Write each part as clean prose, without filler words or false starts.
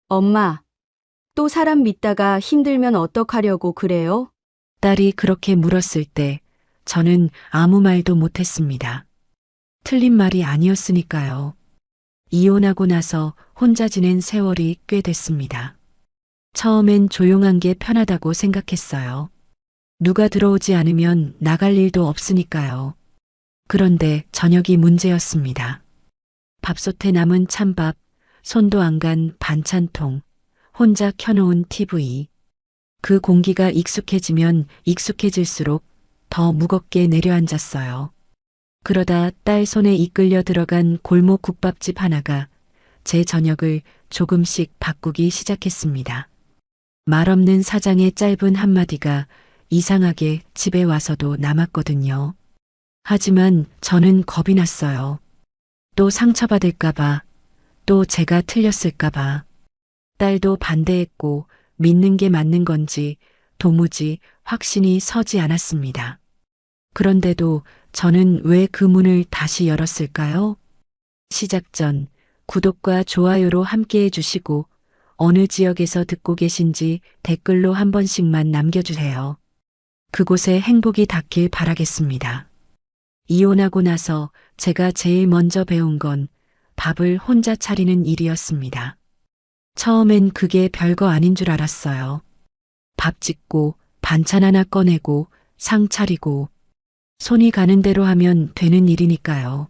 엄마, 또 사람 믿다가 힘들면 어떡하려고 그래요? 딸이 그렇게 물었을 때 저는 아무 말도 못했습니다. 틀린 말이 아니었으니까요. 이혼하고 나서 혼자 지낸 세월이 꽤 됐습니다. 처음엔 조용한 게 편하다고 생각했어요. 누가 들어오지 않으면 나갈 일도 없으니까요. 그런데 저녁이 문제였습니다. 밥솥에 남은 찬밥, 손도 안 간 반찬통, 혼자 켜놓은 TV. 그 공기가 익숙해지면 익숙해질수록 더 무겁게 내려앉았어요. 그러다 딸 손에 이끌려 들어간 골목 국밥집 하나가 제 저녁을 조금씩 바꾸기 시작했습니다. 말없는 사장의 짧은 한마디가 이상하게 집에 와서도 남았거든요. 하지만 저는 겁이 났어요. 또 상처받을까봐, 또 제가 틀렸을까봐. 딸도 반대했고 믿는 게 맞는 건지 도무지 확신이 서지 않았습니다. 그런데도 저는 왜 그 문을 다시 열었을까요? 시작 전 구독과 좋아요로 함께 해주시고 어느 지역에서 듣고 계신지 댓글로 한 번씩만 남겨주세요. 그곳에 행복이 닿길 바라겠습니다. 이혼하고 나서 제가 제일 먼저 배운 건 밥을 혼자 차리는 일이었습니다. 처음엔 그게 별거 아닌 줄 알았어요. 밥 짓고 반찬 하나 꺼내고 상 차리고 손이 가는 대로 하면 되는 일이니까요.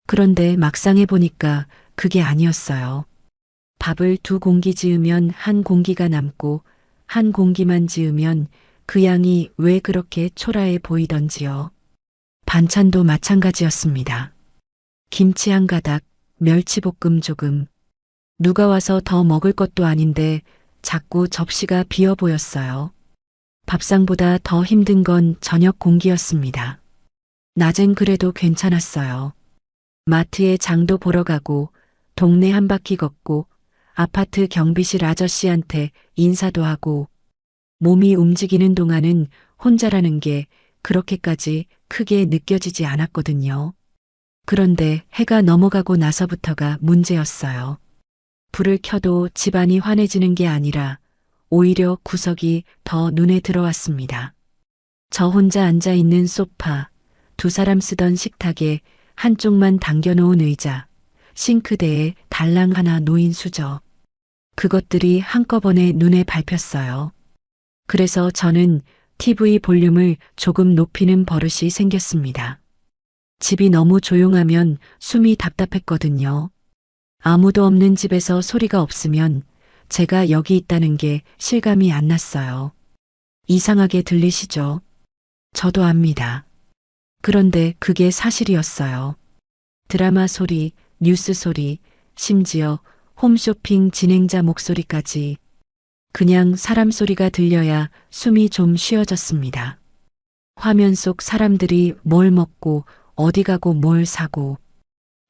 그런데 막상 해보니까 그게 아니었어요. 밥을 2공기 지으면 1공기가 남고 1공기만 지으면 그 양이 왜 그렇게 초라해 보이던지요. 반찬도 마찬가지였습니다. 김치 한 가닥, 멸치볶음 조금. 누가 와서 더 먹을 것도 아닌데 자꾸 접시가 비어 보였어요. 밥상보다 더 힘든 건 저녁 공기였습니다. 낮엔 그래도 괜찮았어요. 마트에 장도 보러 가고 동네 한 바퀴 걷고 아파트 경비실 아저씨한테 인사도 하고 몸이 움직이는 동안은 혼자라는 게 그렇게까지 크게 느껴지지 않았거든요. 그런데 해가 넘어가고 나서부터가 문제였어요. 불을 켜도 집안이 환해지는 게 아니라 오히려 구석이 더 눈에 들어왔습니다. 저 혼자 앉아 있는 소파, 2사람 쓰던 식탁에 한쪽만 당겨놓은 의자, 싱크대에 달랑 하나 놓인 수저. 그것들이 한꺼번에 눈에 밟혔어요. 그래서 저는 TV 볼륨을 조금 높이는 버릇이 생겼습니다. 집이 너무 조용하면 숨이 답답했거든요. 아무도 없는 집에서 소리가 없으면 제가 여기 있다는 게 실감이 안 났어요. 이상하게 들리시죠? 저도 압니다. 그런데 그게 사실이었어요. 드라마 소리, 뉴스 소리, 심지어 홈쇼핑 진행자 목소리까지 그냥 사람 소리가 들려야 숨이 좀 쉬어졌습니다. 화면 속 사람들이 뭘 먹고 어디 가고 뭘 사고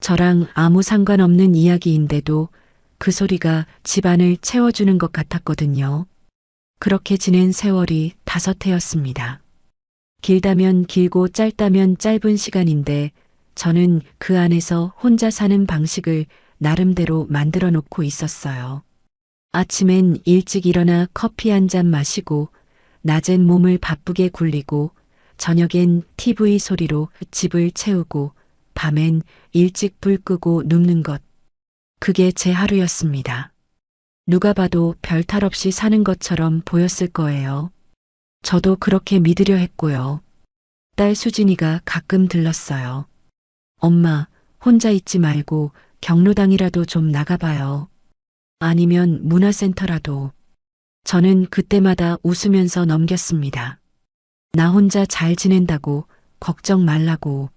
저랑 아무 상관없는 이야기인데도 그 소리가 집안을 채워주는 것 같았거든요. 그렇게 지낸 세월이 5해였습니다. 길다면 길고 짧다면 짧은 시간인데 저는 그 안에서 혼자 사는 방식을 나름대로 만들어 놓고 있었어요. 아침엔 일찍 일어나 커피 한 잔 마시고 낮엔 몸을 바쁘게 굴리고 저녁엔 TV 소리로 집을 채우고 밤엔 일찍 불 끄고 눕는 것. 그게 제 하루였습니다. 누가 봐도 별 탈 없이 사는 것처럼 보였을 거예요. 저도 그렇게 믿으려 했고요. 딸 수진이가 가끔 들렀어요. 엄마, 혼자 있지 말고 경로당이라도 좀 나가봐요. 아니면 문화센터라도. 저는 그때마다 웃으면서 넘겼습니다. 나 혼자 잘 지낸다고, 걱정 말라고.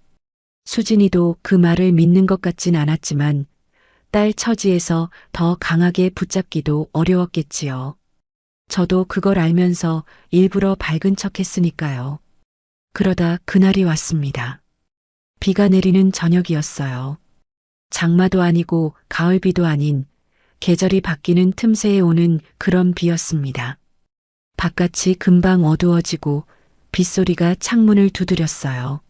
수진이도 그 말을 믿는 것 같진 않았지만 딸 처지에서 더 강하게 붙잡기도 어려웠겠지요. 저도 그걸 알면서 일부러 밝은 척 했으니까요. 그러다 그날이 왔습니다. 비가 내리는 저녁이었어요. 장마도 아니고 가을비도 아닌 계절이 바뀌는 틈새에 오는 그런 비였습니다. 바깥이 금방 어두워지고 빗소리가 창문을 두드렸어요.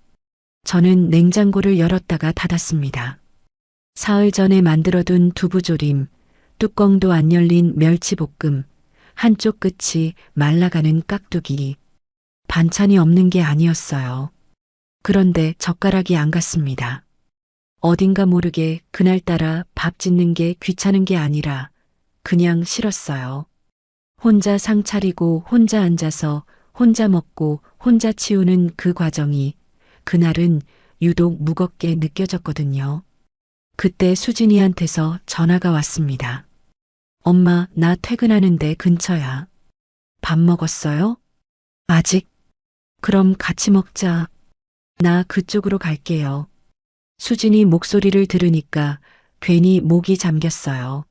저는 냉장고를 열었다가 닫았습니다. 사흘 전에 만들어둔 두부조림, 뚜껑도 안 열린 멸치볶음, 한쪽 끝이 말라가는 깍두기. 반찬이 없는 게 아니었어요. 그런데 젓가락이 안 갔습니다. 어딘가 모르게 그날따라 밥 짓는 게 귀찮은 게 아니라 그냥 싫었어요. 혼자 상 차리고 혼자 앉아서 혼자 먹고 혼자 치우는 그 과정이 그날은 유독 무겁게 느껴졌거든요. 그때 수진이한테서 전화가 왔습니다. 엄마, 나 퇴근하는데 근처야. 밥 먹었어요? 아직? 그럼 같이 먹자. 나 그쪽으로 갈게요. 수진이 목소리를 들으니까 괜히 목이 잠겼어요.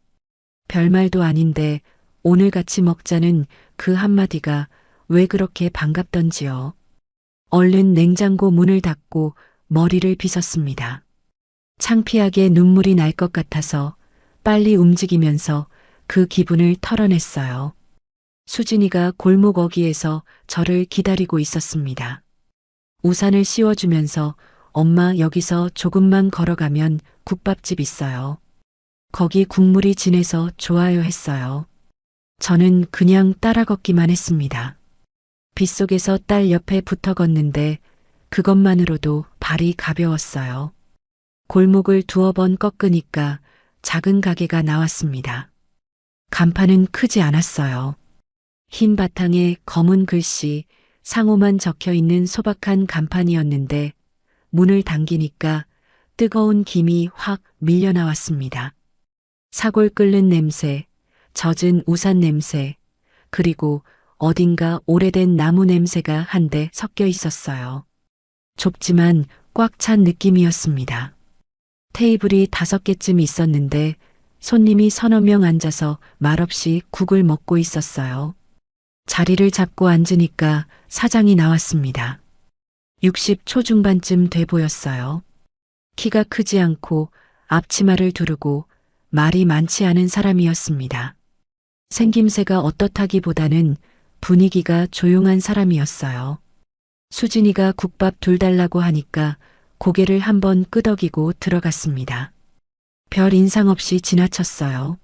별말도 아닌데 오늘 같이 먹자는 그 한마디가 왜 그렇게 반갑던지요. 얼른 냉장고 문을 닫고 머리를 빗었습니다. 창피하게 눈물이 날 것 같아서 빨리 움직이면서 그 기분을 털어냈어요. 수진이가 골목 어귀에서 저를 기다리고 있었습니다. 우산을 씌워주면서 엄마 여기서 조금만 걸어가면 국밥집 있어요. 거기 국물이 진해서 좋아요 했어요. 저는 그냥 따라 걷기만 했습니다. 빗속에서 딸 옆에 붙어 걷는데 그것만으로도 발이 가벼웠어요. 골목을 두어 번 꺾으니까 작은 가게가 나왔습니다. 간판은 크지 않았어요. 흰 바탕에 검은 글씨 상호만 적혀 있는 소박한 간판이었는데 문을 당기니까 뜨거운 김이 확 밀려 나왔습니다. 사골 끓는 냄새, 젖은 우산 냄새, 그리고 어딘가 오래된 나무 냄새가 한데 섞여 있었어요. 좁지만 꽉 찬 느낌이었습니다. 테이블이 5개쯤 있었는데 손님이 서너 명 앉아서 말없이 국을 먹고 있었어요. 자리를 잡고 앉으니까 사장이 나왔습니다. 60 초중반쯤 돼 보였어요. 키가 크지 않고 앞치마를 두르고 말이 많지 않은 사람이었습니다. 생김새가 어떻다기보다는 분위기가 조용한 사람이었어요. 수진이가 국밥 둘 달라고 하니까 고개를 한번 끄덕이고 들어갔습니다. 별 인상 없이 지나쳤어요.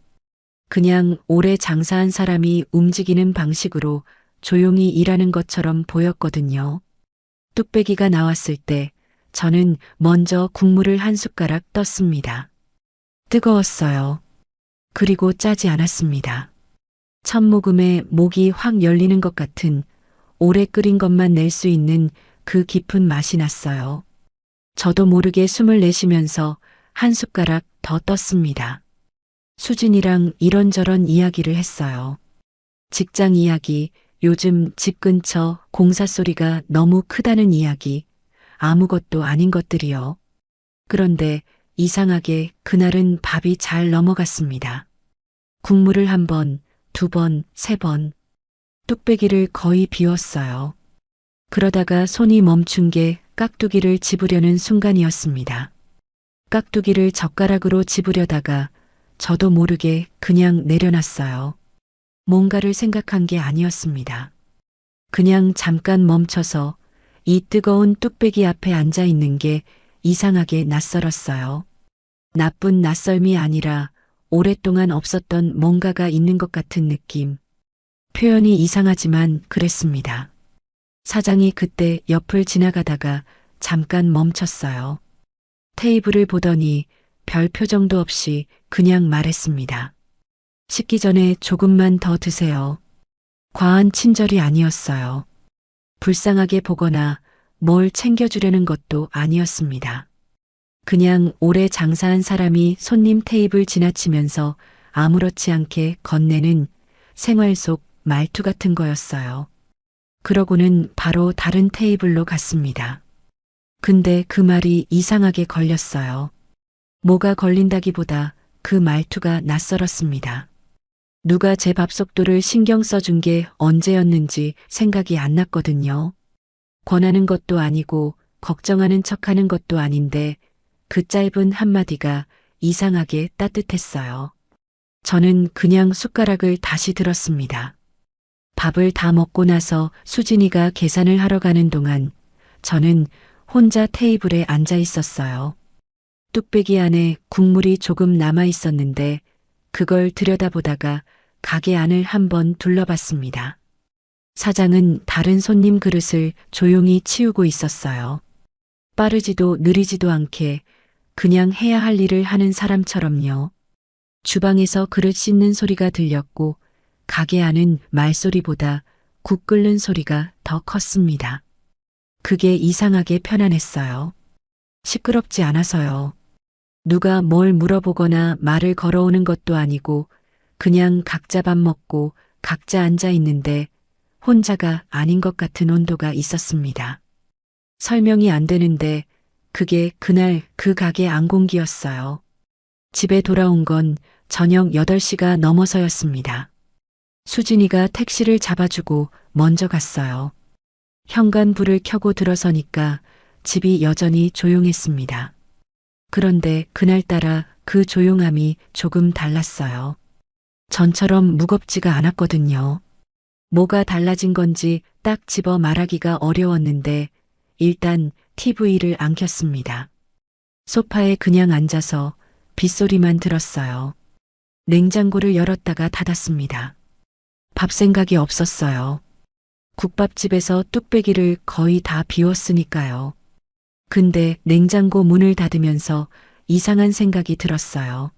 그냥 오래 장사한 사람이 움직이는 방식으로 조용히 일하는 것처럼 보였거든요. 뚝배기가 나왔을 때 저는 먼저 국물을 한 숟가락 떴습니다. 뜨거웠어요. 그리고 짜지 않았습니다. 첫 모금에 목이 확 열리는 것 같은 오래 끓인 것만 낼 수 있는 그 깊은 맛이 났어요. 저도 모르게 숨을 내쉬면서 한 숟가락 더 떴습니다. 수진이랑 이런저런 이야기를 했어요. 직장 이야기, 요즘 집 근처 공사 소리가 너무 크다는 이야기, 아무것도 아닌 것들이요. 그런데 이상하게 그날은 밥이 잘 넘어갔습니다. 국물을 1번, 2번, 3번. 뚝배기를 거의 비웠어요. 그러다가 손이 멈춘 게 깍두기를 집으려는 순간이었습니다. 깍두기를 젓가락으로 집으려다가 저도 모르게 그냥 내려놨어요. 뭔가를 생각한 게 아니었습니다. 그냥 잠깐 멈춰서 이 뜨거운 뚝배기 앞에 앉아 있는 게 이상하게 낯설었어요. 나쁜 낯설미 아니라 오랫동안 없었던 뭔가가 있는 것 같은 느낌. 표현이 이상하지만 그랬습니다. 사장이 그때 옆을 지나가다가 잠깐 멈췄어요. 테이블을 보더니 별 표정도 없이 그냥 말했습니다. 식기 전에 조금만 더 드세요. 과한 친절이 아니었어요. 불쌍하게 보거나 뭘 챙겨주려는 것도 아니었습니다. 그냥 오래 장사한 사람이 손님 테이블 지나치면서 아무렇지 않게 건네는 생활 속 말투 같은 거였어요. 그러고는 바로 다른 테이블로 갔습니다. 근데 그 말이 이상하게 걸렸어요. 뭐가 걸린다기보다 그 말투가 낯설었습니다. 누가 제 밥 속도를 신경 써준 게 언제였는지 생각이 안 났거든요. 권하는 것도 아니고 걱정하는 척하는 것도 아닌데 그 짧은 한마디가 이상하게 따뜻했어요. 저는 그냥 숟가락을 다시 들었습니다. 밥을 다 먹고 나서 수진이가 계산을 하러 가는 동안 저는 혼자 테이블에 앉아 있었어요. 뚝배기 안에 국물이 조금 남아 있었는데 그걸 들여다보다가 가게 안을 한번 둘러봤습니다. 사장은 다른 손님 그릇을 조용히 치우고 있었어요. 빠르지도 느리지도 않게 그냥 해야 할 일을 하는 사람처럼요. 주방에서 그릇 씻는 소리가 들렸고 가게 안은 말소리보다 국 끓는 소리가 더 컸습니다. 그게 이상하게 편안했어요. 시끄럽지 않아서요. 누가 뭘 물어보거나 말을 걸어오는 것도 아니고 그냥 각자 밥 먹고 각자 앉아 있는데 혼자가 아닌 것 같은 온도가 있었습니다. 설명이 안 되는데 그게 그날 그 가게 안공기였어요. 집에 돌아온 건 저녁 8시가 넘어서였습니다. 수진이가 택시를 잡아주고 먼저 갔어요. 현관 불을 켜고 들어서니까 집이 여전히 조용했습니다. 그런데 그날따라 그 조용함이 조금 달랐어요. 전처럼 무겁지가 않았거든요. 뭐가 달라진 건지 딱 집어 말하기가 어려웠는데 일단 TV를 안 켰습니다. 소파에 그냥 앉아서 빗소리만 들었어요. 냉장고를 열었다가 닫았습니다. 밥 생각이 없었어요. 국밥집에서 뚝배기를 거의 다 비웠으니까요. 근데 냉장고 문을 닫으면서 이상한 생각이 들었어요.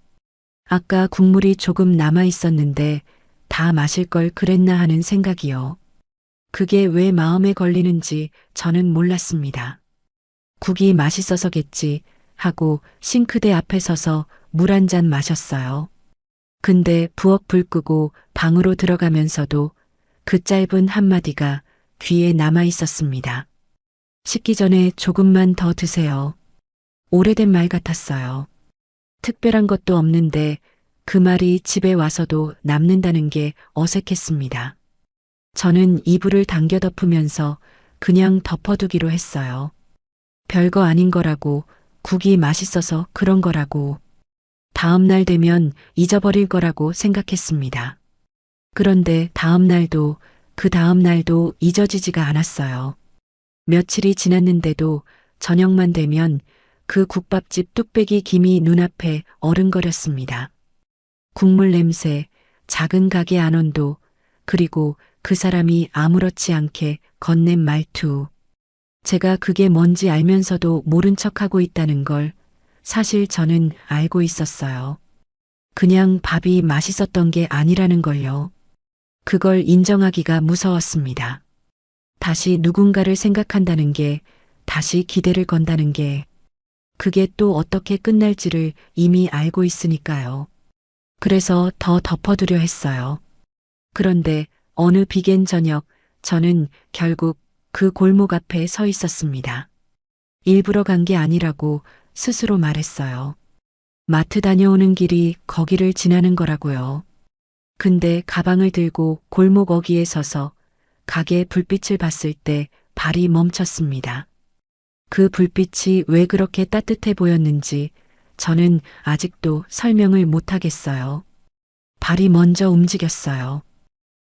아까 국물이 조금 남아 있었는데 다 마실 걸 그랬나 하는 생각이요. 그게 왜 마음에 걸리는지 저는 몰랐습니다. 국이 맛있어서겠지 하고 싱크대 앞에 서서 물 한 잔 마셨어요. 근데 부엌 불 끄고 방으로 들어가면서도 그 짧은 한마디가 귀에 남아 있었습니다. 식기 전에 조금만 더 드세요. 오래된 말 같았어요. 특별한 것도 없는데 그 말이 집에 와서도 남는다는 게 어색했습니다. 저는 이불을 당겨 덮으면서 그냥 덮어두기로 했어요. 별거 아닌 거라고, 국이 맛있어서 그런 거라고, 다음 날 되면 잊어버릴 거라고 생각했습니다. 그런데 다음 날도 그 다음 날도 잊어지지가 않았어요. 며칠이 지났는데도 저녁만 되면 그 국밥집 뚝배기 김이 눈앞에 어른거렸습니다. 국물 냄새, 작은 가게 안온도, 그리고 그 사람이 아무렇지 않게 건넨 말투. 제가 그게 뭔지 알면서도 모른 척하고 있다는 걸 사실 저는 알고 있었어요. 그냥 밥이 맛있었던 게 아니라는 걸요. 그걸 인정하기가 무서웠습니다. 다시 누군가를 생각한다는 게, 다시 기대를 건다는 게, 그게 또 어떻게 끝날지를 이미 알고 있으니까요. 그래서 더 덮어두려 했어요. 그런데 어느 비겐 저녁 저는 결국 그 골목 앞에 서 있었습니다. 일부러 간 게 아니라고 스스로 말했어요. 마트 다녀오는 길이 거기를 지나는 거라고요. 근데 가방을 들고 골목 어귀에 서서 가게 불빛을 봤을 때 발이 멈췄습니다. 그 불빛이 왜 그렇게 따뜻해 보였는지 저는 아직도 설명을 못하겠어요. 발이 먼저 움직였어요.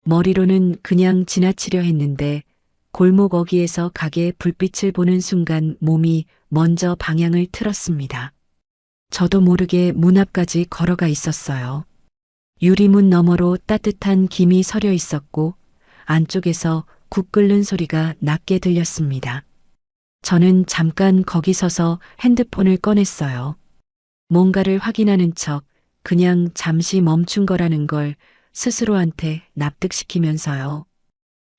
머리로는 그냥 지나치려 했는데 골목 어귀에서 가게 불빛을 보는 순간 몸이 먼저 방향을 틀었습니다. 저도 모르게 문 앞까지 걸어가 있었어요. 유리문 너머로 따뜻한 김이 서려 있었고 안쪽에서 국 끓는 소리가 낮게 들렸습니다. 저는 잠깐 거기 서서 핸드폰을 꺼냈어요. 뭔가를 확인하는 척 그냥 잠시 멈춘 거라는 걸 스스로한테 납득시키면서요.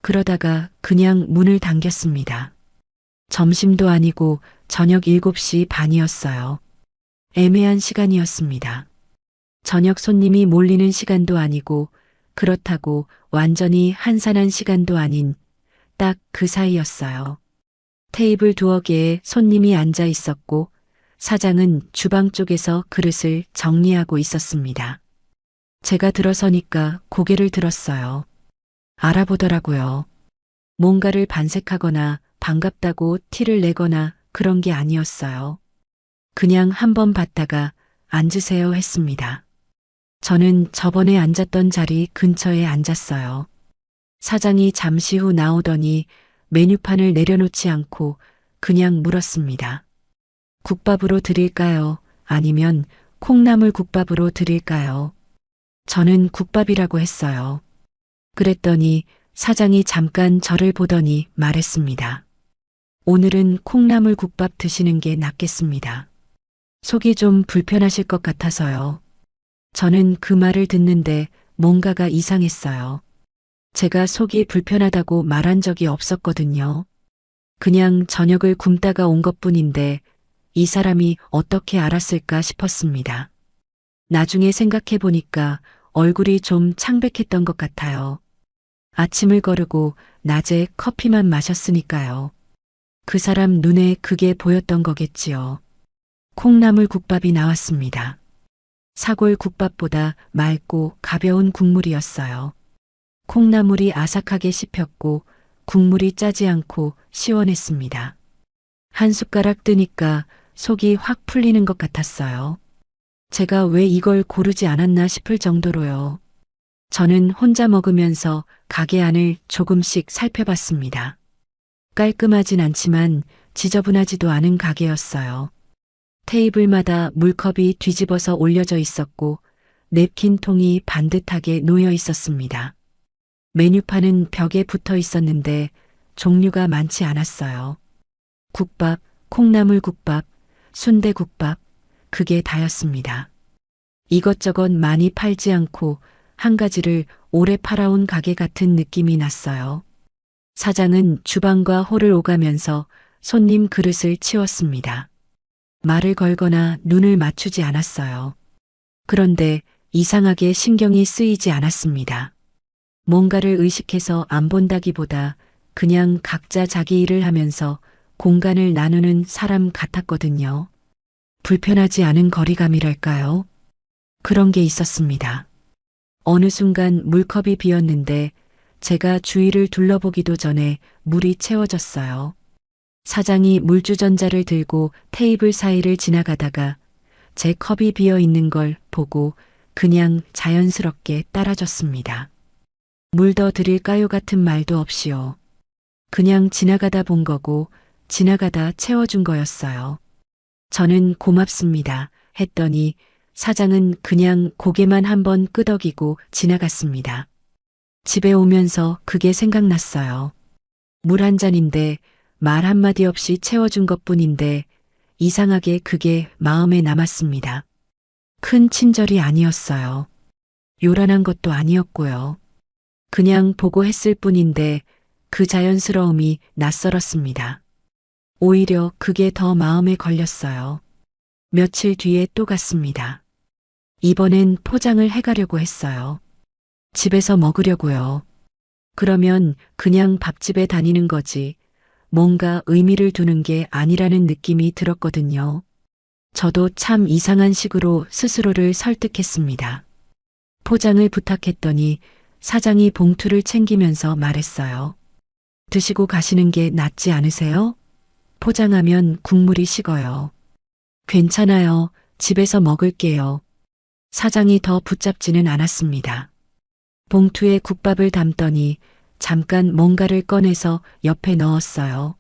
그러다가 그냥 문을 당겼습니다. 점심도 아니고 저녁 7시 반이었어요. 애매한 시간이었습니다. 저녁 손님이 몰리는 시간도 아니고 그렇다고 완전히 한산한 시간도 아닌 딱 그 사이였어요. 테이블 두어 개에 손님이 앉아 있었고 사장은 주방 쪽에서 그릇을 정리하고 있었습니다. 제가 들어서니까 고개를 들었어요. 알아보더라고요. 뭔가를 반색하거나 반갑다고 티를 내거나 그런 게 아니었어요. 그냥 한번 봤다가 앉으세요 했습니다. 저는 저번에 앉았던 자리 근처에 앉았어요. 사장이 잠시 후 나오더니 메뉴판을 내려놓지 않고 그냥 물었습니다. 국밥으로 드릴까요? 아니면 콩나물 국밥으로 드릴까요? 저는 국밥이라고 했어요. 그랬더니 사장이 잠깐 저를 보더니 말했습니다. 오늘은 콩나물 국밥 드시는 게 낫겠습니다. 속이 좀 불편하실 것 같아서요. 저는 그 말을 듣는데 뭔가가 이상했어요. 제가 속이 불편하다고 말한 적이 없었거든요. 그냥 저녁을 굶다가 온 것뿐인데 이 사람이 어떻게 알았을까 싶었습니다. 나중에 생각해 보니까 얼굴이 좀 창백했던 것 같아요. 아침을 거르고 낮에 커피만 마셨으니까요. 그 사람 눈에 그게 보였던 거겠지요. 콩나물 국밥이 나왔습니다. 사골 국밥보다 맑고 가벼운 국물이었어요. 콩나물이 아삭하게 씹혔고 국물이 짜지 않고 시원했습니다. 한 숟가락 뜨니까 속이 확 풀리는 것 같았어요. 제가 왜 이걸 고르지 않았나 싶을 정도로요. 저는 혼자 먹으면서 가게 안을 조금씩 살펴봤습니다. 깔끔하진 않지만 지저분하지도 않은 가게였어요. 테이블마다 물컵이 뒤집어서 올려져 있었고 냅킨 통이 반듯하게 놓여 있었습니다. 메뉴판은 벽에 붙어 있었는데 종류가 많지 않았어요. 국밥, 콩나물 국밥, 순대국밥, 그게 다였습니다. 이것저것 많이 팔지 않고 한 가지를 오래 팔아온 가게 같은 느낌이 났어요. 사장은 주방과 홀을 오가면서 손님 그릇을 치웠습니다. 말을 걸거나 눈을 맞추지 않았어요. 그런데 이상하게 신경이 쓰이지 않았습니다. 뭔가를 의식해서 안 본다기보다 그냥 각자 자기 일을 하면서 공간을 나누는 사람 같았거든요. 불편하지 않은 거리감이랄까요? 그런 게 있었습니다. 어느 순간 물컵이 비었는데 제가 주위를 둘러보기도 전에 물이 채워졌어요. 사장이 물주전자를 들고 테이블 사이를 지나가다가 제 컵이 비어 있는 걸 보고 그냥 자연스럽게 따라줬습니다. 물 더 드릴까요 같은 말도 없이요. 그냥 지나가다 본 거고 지나가다 채워준 거였어요. 저는 고맙습니다 했더니 사장은 그냥 고개만 한번 끄덕이고 지나갔습니다. 집에 오면서 그게 생각났어요. 물 한 잔인데 말 한마디 없이 채워준 것뿐인데 이상하게 그게 마음에 남았습니다. 큰 친절이 아니었어요. 요란한 것도 아니었고요. 그냥 보고 했을 뿐인데 그 자연스러움이 낯설었습니다. 오히려 그게 더 마음에 걸렸어요. 며칠 뒤에 또 갔습니다. 이번엔 포장을 해가려고 했어요. 집에서 먹으려고요. 그러면 그냥 밥집에 다니는 거지 뭔가 의미를 두는 게 아니라는 느낌이 들었거든요. 저도 참 이상한 식으로 스스로를 설득했습니다. 포장을 부탁했더니 사장이 봉투를 챙기면서 말했어요. 드시고 가시는 게 낫지 않으세요? 포장하면 국물이 식어요. 괜찮아요. 집에서 먹을게요. 사장이 더 붙잡지는 않았습니다. 봉투에 국밥을 담더니 잠깐 뭔가를 꺼내서 옆에 넣었어요.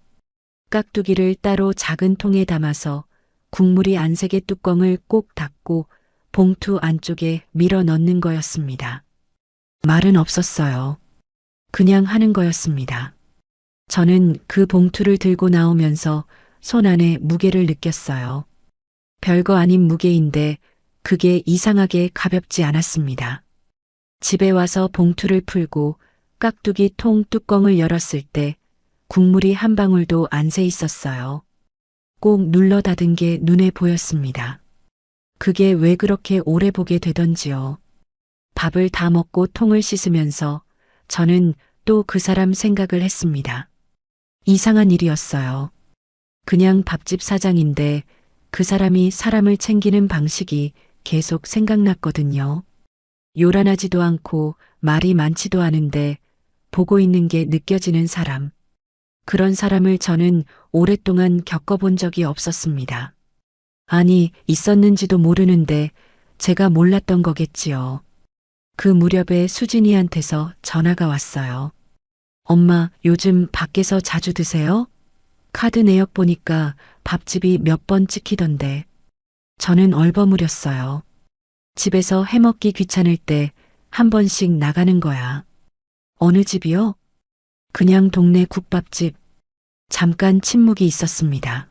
깍두기를 따로 작은 통에 담아서 국물이 안 새게 뚜껑을 꼭 닫고 봉투 안쪽에 밀어 넣는 거였습니다. 말은 없었어요. 그냥 하는 거였습니다. 저는 그 봉투를 들고 나오면서 손 안에 무게를 느꼈어요. 별거 아닌 무게인데 그게 이상하게 가볍지 않았습니다. 집에 와서 봉투를 풀고 깍두기 통 뚜껑을 열었을 때 국물이 한 방울도 안 새 있었어요. 꼭 눌러 닫은 게 눈에 보였습니다. 그게 왜 그렇게 오래 보게 되던지요. 밥을 다 먹고 통을 씻으면서 저는 또 그 사람 생각을 했습니다. 이상한 일이었어요. 그냥 밥집 사장인데 그 사람이 사람을 챙기는 방식이 계속 생각났거든요. 요란하지도 않고 말이 많지도 않은데 보고 있는 게 느껴지는 사람. 그런 사람을 저는 오랫동안 겪어본 적이 없었습니다. 아니, 있었는지도 모르는데 제가 몰랐던 거겠지요. 그 무렵에 수진이한테서 전화가 왔어요. 엄마, 요즘 밖에서 자주 드세요? 카드 내역 보니까 밥집이 몇 번 찍히던데. 저는 얼버무렸어요. 집에서 해먹기 귀찮을 때 한 번씩 나가는 거야. 어느 집이요? 그냥 동네 국밥집. 잠깐 침묵이 있었습니다.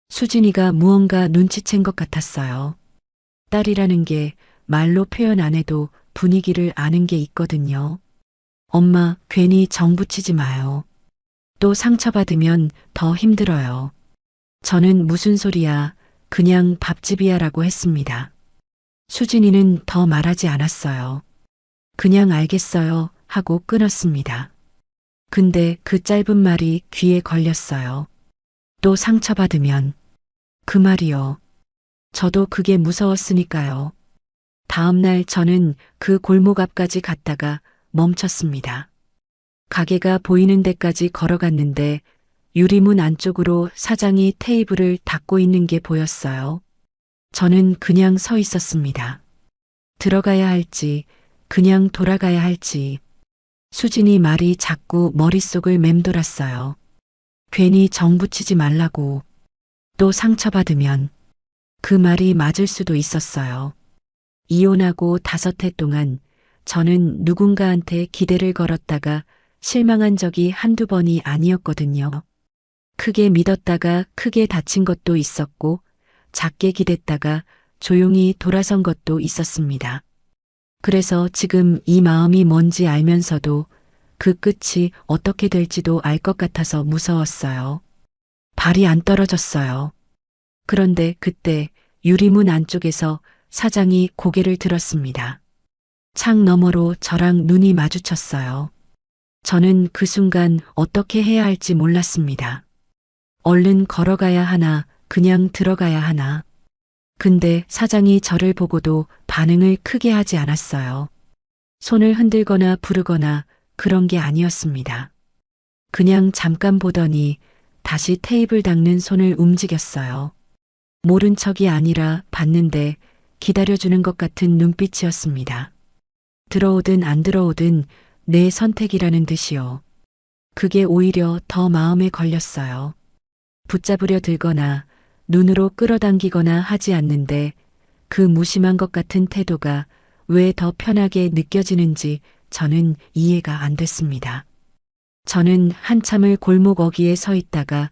수진이가 무언가 눈치챈 것 같았어요. 딸이라는 게 말로 표현 안 해도 분위기를 아는 게 있거든요. 엄마, 괜히 정 붙이지 마요. 또 상처받으면 더 힘들어요. 저는 무슨 소리야, 그냥 밥집이야 라고 했습니다. 수진이는 더 말하지 않았어요. 그냥 알겠어요 하고 끊었습니다. 근데 그 짧은 말이 귀에 걸렸어요. 또 상처받으면. 그 말이요. 저도 그게 무서웠으니까요. 다음날 저는 그 골목 앞까지 갔다가 멈췄습니다. 가게가 보이는 데까지 걸어갔는데 유리문 안쪽으로 사장이 테이블을 닫고 있는 게 보였어요. 저는 그냥 서 있었습니다. 들어가야 할지, 그냥 돌아가야 할지. 수진이 말이 자꾸 머릿속을 맴돌았어요. 괜히 정 붙이지 말라고. 또 상처받으면. 그 말이 맞을 수도 있었어요. 이혼하고 5해 동안 저는 누군가한테 기대를 걸었다가 실망한 적이 한두 번이 아니었거든요. 크게 믿었다가 크게 다친 것도 있었고, 작게 기댔다가 조용히 돌아선 것도 있었습니다. 그래서 지금 이 마음이 뭔지 알면서도 그 끝이 어떻게 될지도 알 것 같아서 무서웠어요. 발이 안 떨어졌어요. 그런데 그때 유리문 안쪽에서 사장이 고개를 들었습니다. 창 너머로 저랑 눈이 마주쳤어요. 저는 그 순간 어떻게 해야 할지 몰랐습니다. 얼른 걸어가야 하나, 그냥 들어가야 하나. 근데 사장이 저를 보고도 반응을 크게 하지 않았어요. 손을 흔들거나 부르거나 그런 게 아니었습니다. 그냥 잠깐 보더니 다시 테이블 닦는 손을 움직였어요. 모른 척이 아니라 봤는데 기다려주는 것 같은 눈빛이었습니다. 들어오든 안 들어오든 내 선택이라는 듯이요. 그게 오히려 더 마음에 걸렸어요. 붙잡으려 들거나 눈으로 끌어당기거나 하지 않는데 그 무심한 것 같은 태도가 왜 더 편하게 느껴지는지 저는 이해가 안 됐습니다. 저는 한참을 골목 어귀에 서 있다가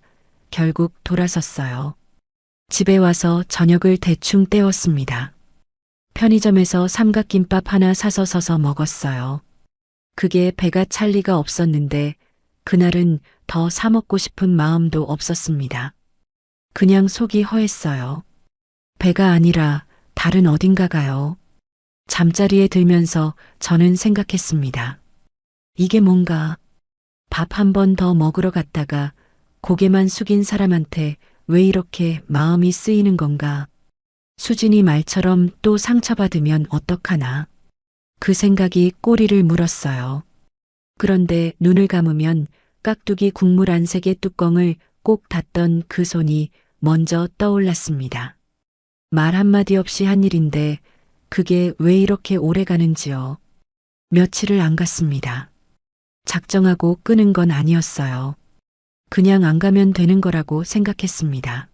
결국 돌아섰어요. 집에 와서 저녁을 대충 때웠습니다. 편의점에서 삼각김밥 하나 사서 서서 먹었어요. 그게 배가 찰 리가 없었는데 그날은 더 사 먹고 싶은 마음도 없었습니다. 그냥 속이 허했어요. 배가 아니라 다른 어딘가가요. 잠자리에 들면서 저는 생각했습니다. 이게 뭔가 밥 한 번 더 먹으러 갔다가 고개만 숙인 사람한테 왜 이렇게 마음이 쓰이는 건가? 수진이 말처럼 또 상처받으면 어떡하나? 그 생각이 꼬리를 물었어요. 그런데 눈을 감으면 깍두기 국물 안색의 뚜껑을 꼭 닫던 그 손이 먼저 떠올랐습니다. 말 한마디 없이 한 일인데 그게 왜 이렇게 오래 가는지요. 며칠을 안 갔습니다. 작정하고 끄는 건 아니었어요. 그냥 안 가면 되는 거라고 생각했습니다.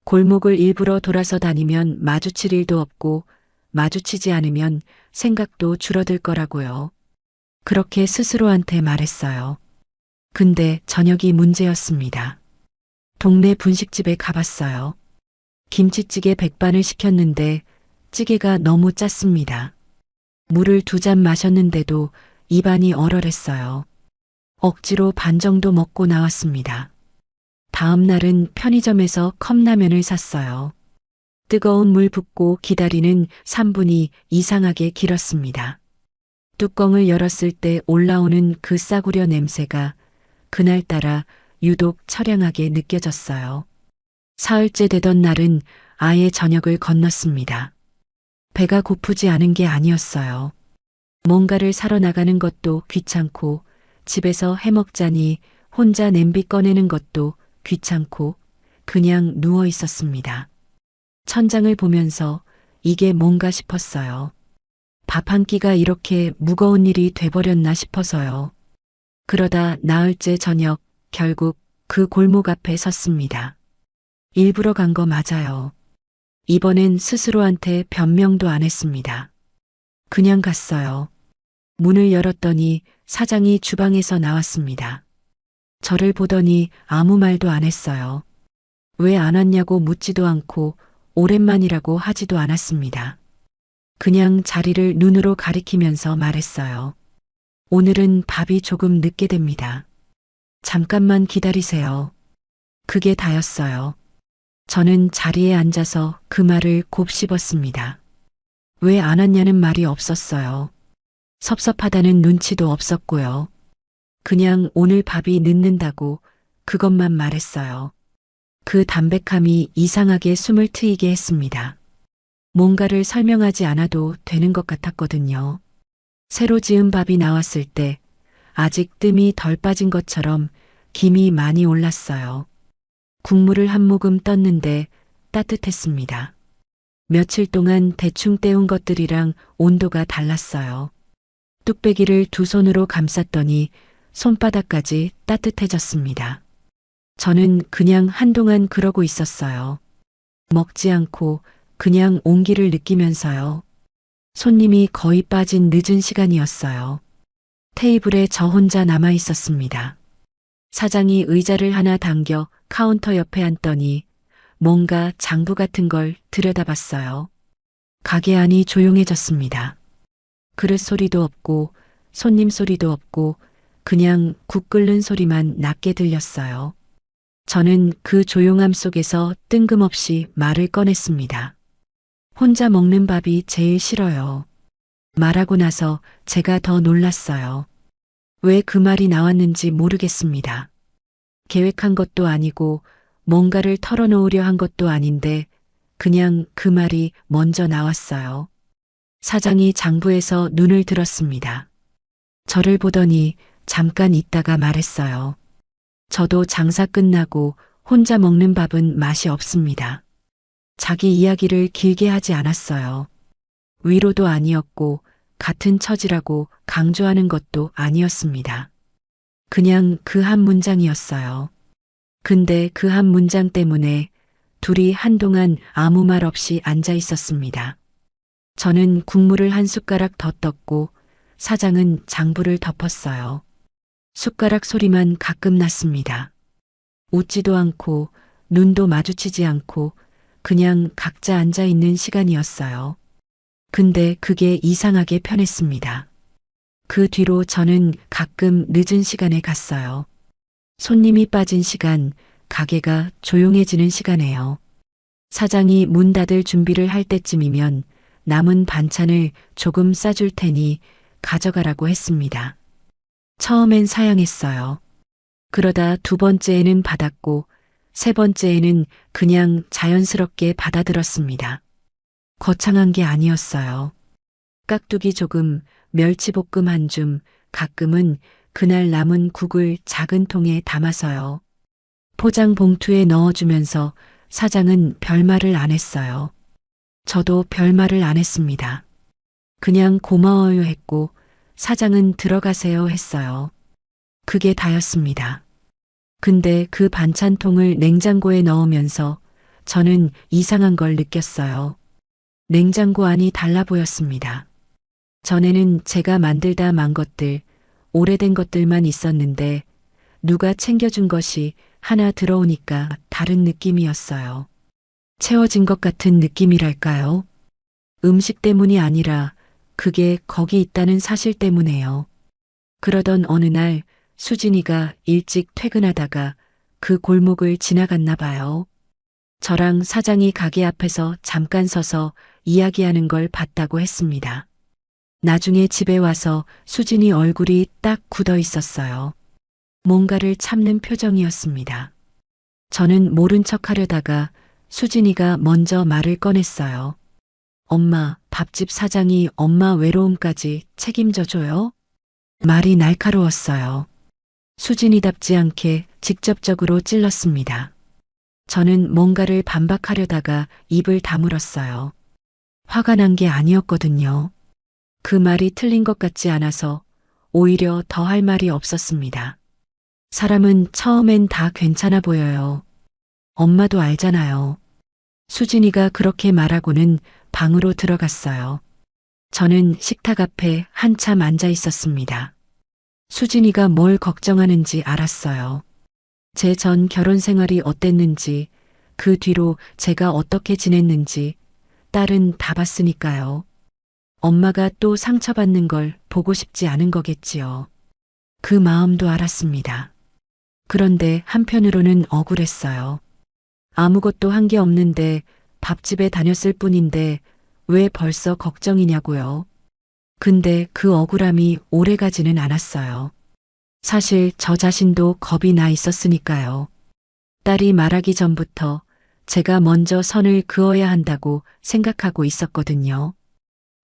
골목을 일부러 돌아서 다니면 마주칠 일도 없고 마주치지 않으면 생각도 줄어들 거라고요. 그렇게 스스로한테 말했어요. 근데 저녁이 문제였습니다. 동네 분식집에 가봤어요. 김치찌개 100반을 시켰는데 찌개가 너무 짰습니다. 물을 2잔 마셨는데도 입안이 얼얼했어요. 억지로 반 정도 먹고 나왔습니다. 다음 날은 편의점에서 컵라면을 샀어요. 뜨거운 물 붓고 기다리는 3분이 이상하게 길었습니다. 뚜껑을 열었을 때 올라오는 그 싸구려 냄새가 그날따라 유독 처량하게 느껴졌어요. 사흘째 되던 날은 아예 저녁을 건넜습니다. 배가 고프지 않은 게 아니었어요. 뭔가를 사러 나가는 것도 귀찮고 집에서 해먹자니 혼자 냄비 꺼내는 것도 귀찮고 그냥 누워 있었습니다. 천장을 보면서 이게 뭔가 싶었어요. 밥 한 끼가 이렇게 무거운 일이 돼버렸나 싶어서요. 그러다 나흘째 저녁 결국 그 골목 앞에 섰습니다. 일부러 간 거 맞아요. 이번엔 스스로한테 변명도 안 했습니다. 그냥 갔어요. 문을 열었더니 사장이 주방에서 나왔습니다. 저를 보더니 아무 말도 안 했어요. 왜 안 왔냐고 묻지도 않고 오랜만이라고 하지도 않았습니다. 그냥 자리를 눈으로 가리키면서 말했어요. 오늘은 밥이 조금 늦게 됩니다. 잠깐만 기다리세요. 그게 다였어요. 저는 자리에 앉아서 그 말을 곱씹었습니다. 왜 안 왔냐는 말이 없었어요. 섭섭하다는 눈치도 없었고요. 그냥 오늘 밥이 늦는다고 그것만 말했어요. 그 담백함이 이상하게 숨을 트이게 했습니다. 뭔가를 설명하지 않아도 되는 것 같았거든요. 새로 지은 밥이 나왔을 때 아직 뜸이 덜 빠진 것처럼 김이 많이 올랐어요. 국물을 한 모금 떴는데 따뜻했습니다. 며칠 동안 대충 때운 것들이랑 온도가 달랐어요. 뚝배기를 두 손으로 감쌌더니 손바닥까지 따뜻해졌습니다. 저는 그냥 한동안 그러고 있었어요. 먹지 않고 그냥 온기를 느끼면서요. 손님이 거의 빠진 늦은 시간이었어요. 테이블에 저 혼자 남아 있었습니다. 사장이 의자를 하나 당겨 카운터 옆에 앉더니 뭔가 장부 같은 걸 들여다봤어요. 가게 안이 조용해졌습니다. 그릇 소리도 없고 손님 소리도 없고 그냥 국 끓는 소리만 낮게 들렸어요. 저는 그 조용함 속에서 뜬금없이 말을 꺼냈습니다. 혼자 먹는 밥이 제일 싫어요. 말하고 나서 제가 더 놀랐어요. 왜 그 말이 나왔는지 모르겠습니다. 계획한 것도 아니고 뭔가를 털어놓으려 한 것도 아닌데 그냥 그 말이 먼저 나왔어요. 사장이 장부에서 눈을 들었습니다. 저를 보더니 잠깐 있다가 말했어요. 저도 장사 끝나고 혼자 먹는 밥은 맛이 없습니다. 자기 이야기를 길게 하지 않았어요. 위로도 아니었고 같은 처지라고 강조하는 것도 아니었습니다. 그냥 그 한 문장이었어요. 근데 그 한 문장 때문에 둘이 한동안 아무 말 없이 앉아 있었습니다. 저는 국물을 한 숟가락 더 떴고 사장은 장부를 덮었어요. 숟가락 소리만 가끔 났습니다. 웃지도 않고 눈도 마주치지 않고 그냥 각자 앉아 있는 시간이었어요. 근데 그게 이상하게 편했습니다. 그 뒤로 저는 가끔 늦은 시간에 갔어요. 손님이 빠진 시간, 가게가 조용해지는 시간에요. 사장이 문 닫을 준비를 할 때쯤이면 남은 반찬을 조금 싸줄 테니 가져가라고 했습니다. 처음엔 사양했어요. 그러다 두 번째에는 받았고 세 번째에는 그냥 자연스럽게 받아들었습니다. 거창한 게 아니었어요. 깍두기 조금, 멸치볶음 한 줌, 가끔은 그날 남은 국을 작은 통에 담아서요. 포장 봉투에 넣어주면서 사장은 별말을 안 했어요. 저도 별말을 안 했습니다. 그냥 고마워요 했고 사장은 들어가세요 했어요. 그게 다였습니다. 근데 그 반찬통을 냉장고에 넣으면서 저는 이상한 걸 느꼈어요. 냉장고 안이 달라 보였습니다. 전에는 제가 만들다 만 것들, 오래된 것들만 있었는데 누가 챙겨준 것이 하나 들어오니까 다른 느낌이었어요. 채워진 것 같은 느낌이랄까요? 음식 때문이 아니라 그게 거기 있다는 사실 때문에요. 그러던 어느 날 수진이가 일찍 퇴근하다가 그 골목을 지나갔나 봐요. 저랑 사장이 가게 앞에서 잠깐 서서 이야기하는 걸 봤다고 했습니다. 나중에 집에 와서 수진이 얼굴이 딱 굳어 있었어요. 뭔가를 참는 표정이었습니다. 저는 모른 척 하려다가 수진이가 먼저 말을 꺼냈어요. 엄마, 밥집 사장이 엄마 외로움까지 책임져 줘요? 말이 날카로웠어요. 수진이답지 않게 직접적으로 찔렀습니다. 저는 뭔가를 반박하려다가 입을 다물었어요. 화가 난 게 아니었거든요. 그 말이 틀린 것 같지 않아서 오히려 더 할 말이 없었습니다. 사람은 처음엔 다 괜찮아 보여요. 엄마도 알잖아요. 수진이가 그렇게 말하고는 방으로 들어갔어요. 저는 식탁 앞에 한참 앉아 있었습니다. 수진이가 뭘 걱정하는지 알았어요. 제 전 결혼 생활이 어땠는지, 그 뒤로 제가 어떻게 지냈는지, 딸은 다 봤으니까요. 엄마가 또 상처받는 걸 보고 싶지 않은 거겠지요. 그 마음도 알았습니다. 그런데 한편으로는 억울했어요. 아무것도 한 게 없는데 밥집에 다녔을 뿐인데 왜 벌써 걱정이냐고요. 근데 그 억울함이 오래 가지는 않았어요. 사실 저 자신도 겁이 나 있었으니까요. 딸이 말하기 전부터 제가 먼저 선을 그어야 한다고 생각하고 있었거든요.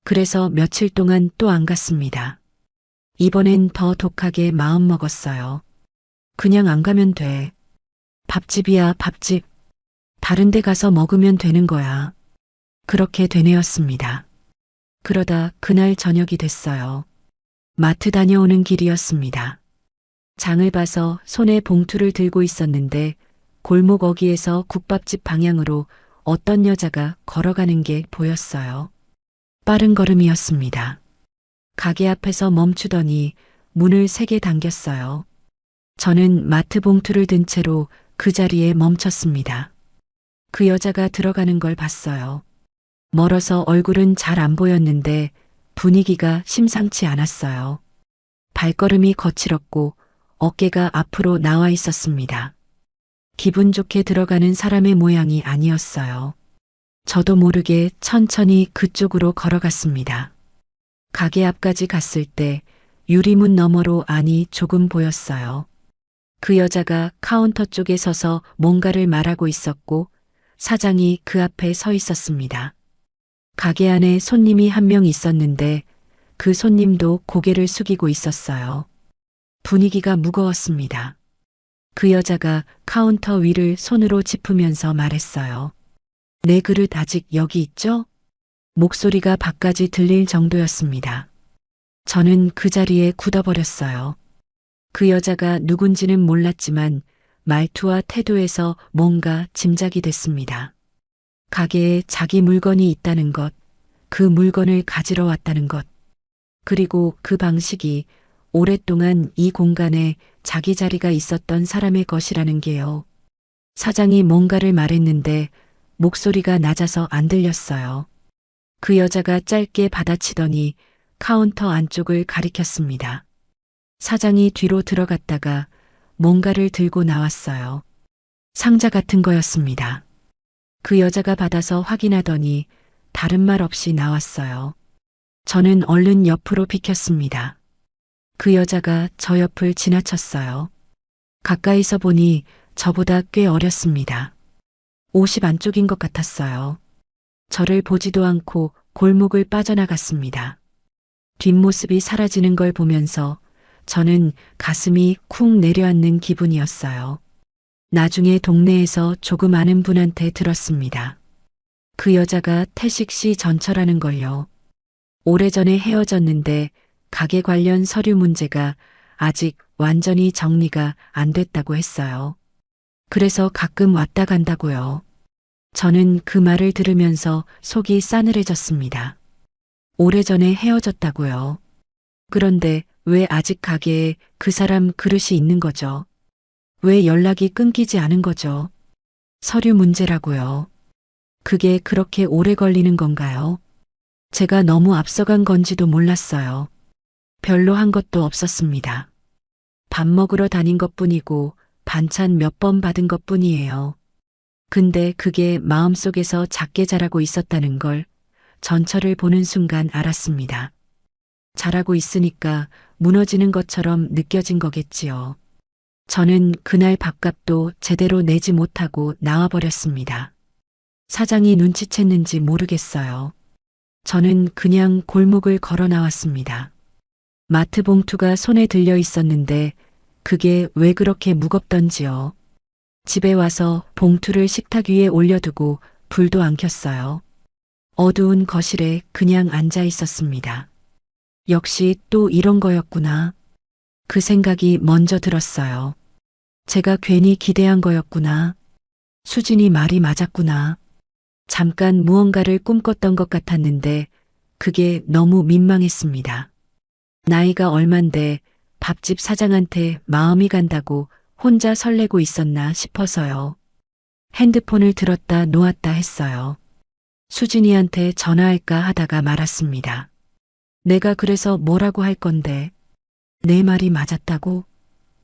그래서 며칠 동안 또 안 갔습니다. 이번엔 더 독하게 마음 먹었어요. 그냥 안 가면 돼. 밥집이야, 밥집. 다른 데 가서 먹으면 되는 거야. 그렇게 되뇌었습니다. 그러다 그날 저녁이 됐어요. 마트 다녀오는 길이었습니다. 장을 봐서 손에 봉투를 들고 있었는데 골목 어귀에서 국밥집 방향으로 어떤 여자가 걸어가는 게 보였어요. 빠른 걸음이었습니다. 가게 앞에서 멈추더니 문을 세게 당겼어요. 저는 마트 봉투를 든 채로 그 자리에 멈췄습니다. 그 여자가 들어가는 걸 봤어요. 멀어서 얼굴은 잘 안 보였는데 분위기가 심상치 않았어요. 발걸음이 거칠었고 어깨가 앞으로 나와 있었습니다. 기분 좋게 들어가는 사람의 모양이 아니었어요. 저도 모르게 천천히 그쪽으로 걸어갔습니다. 가게 앞까지 갔을 때 유리문 너머로 안이 조금 보였어요. 그 여자가 카운터 쪽에 서서 뭔가를 말하고 있었고 사장이 그 앞에 서 있었습니다. 가게 안에 손님이 한 명 있었는데 그 손님도 고개를 숙이고 있었어요. 분위기가 무거웠습니다. 그 여자가 카운터 위를 손으로 짚으면서 말했어요. 내 그릇 아직 여기 있죠? 목소리가 밖까지 들릴 정도였습니다. 저는 그 자리에 굳어버렸어요. 그 여자가 누군지는 몰랐지만 말투와 태도에서 뭔가 짐작이 됐습니다. 가게에 자기 물건이 있다는 것, 그 물건을 가지러 왔다는 것, 그리고 그 방식이 오랫동안 이 공간에 자기 자리가 있었던 사람의 것이라는 게요. 사장이 뭔가를 말했는데 목소리가 낮아서 안 들렸어요. 그 여자가 짧게 받아치더니 카운터 안쪽을 가리켰습니다. 사장이 뒤로 들어갔다가 뭔가를 들고 나왔어요. 상자 같은 거였습니다. 그 여자가 받아서 확인하더니 다른 말 없이 나왔어요. 저는 얼른 옆으로 비켰습니다. 그 여자가 저 옆을 지나쳤어요. 가까이서 보니 저보다 꽤 어렸습니다. 50 안쪽인 것 같았어요. 저를 보지도 않고 골목을 빠져나갔습니다. 뒷모습이 사라지는 걸 보면서 저는 가슴이 쿵 내려앉는 기분이었어요. 나중에 동네에서 조금 아는 분한테 들었습니다. 그 여자가 태식 씨 전처라는 걸요. 오래전에 헤어졌는데 가게 관련 서류 문제가 아직 완전히 정리가 안 됐다고 했어요. 그래서 가끔 왔다 간다고요. 저는 그 말을 들으면서 속이 싸늘해졌습니다. 오래전에 헤어졌다고요. 그런데 왜 아직 가게에 그 사람 그릇이 있는 거죠? 왜 연락이 끊기지 않은 거죠? 서류 문제라고요. 그게 그렇게 오래 걸리는 건가요? 제가 너무 앞서간 건지도 몰랐어요. 별로 한 것도 없었습니다. 밥 먹으러 다닌 것뿐이고 반찬 몇 번 받은 것뿐이에요. 근데 그게 마음속에서 작게 자라고 있었다는 걸 전철을 보는 순간 알았습니다. 자라고 있으니까 무너지는 것처럼 느껴진 거겠지요. 저는 그날 밥값도 제대로 내지 못하고 나와버렸습니다. 사장이 눈치챘는지 모르겠어요. 저는 그냥 골목을 걸어 나왔습니다. 마트 봉투가 손에 들려 있었는데 그게 왜 그렇게 무겁던지요. 집에 와서 봉투를 식탁 위에 올려두고 불도 안 켰어요. 어두운 거실에 그냥 앉아 있었습니다. 역시 또 이런 거였구나. 그 생각이 먼저 들었어요. 제가 괜히 기대한 거였구나. 수진이 말이 맞았구나. 잠깐 무언가를 꿈꿨던 것 같았는데 그게 너무 민망했습니다. 나이가 얼만데 밥집 사장한테 마음이 간다고 혼자 설레고 있었나 싶어서요. 핸드폰을 들었다 놓았다 했어요. 수진이한테 전화할까 하다가 말았습니다. 내가 그래서 뭐라고 할 건데 내 말이 맞았다고?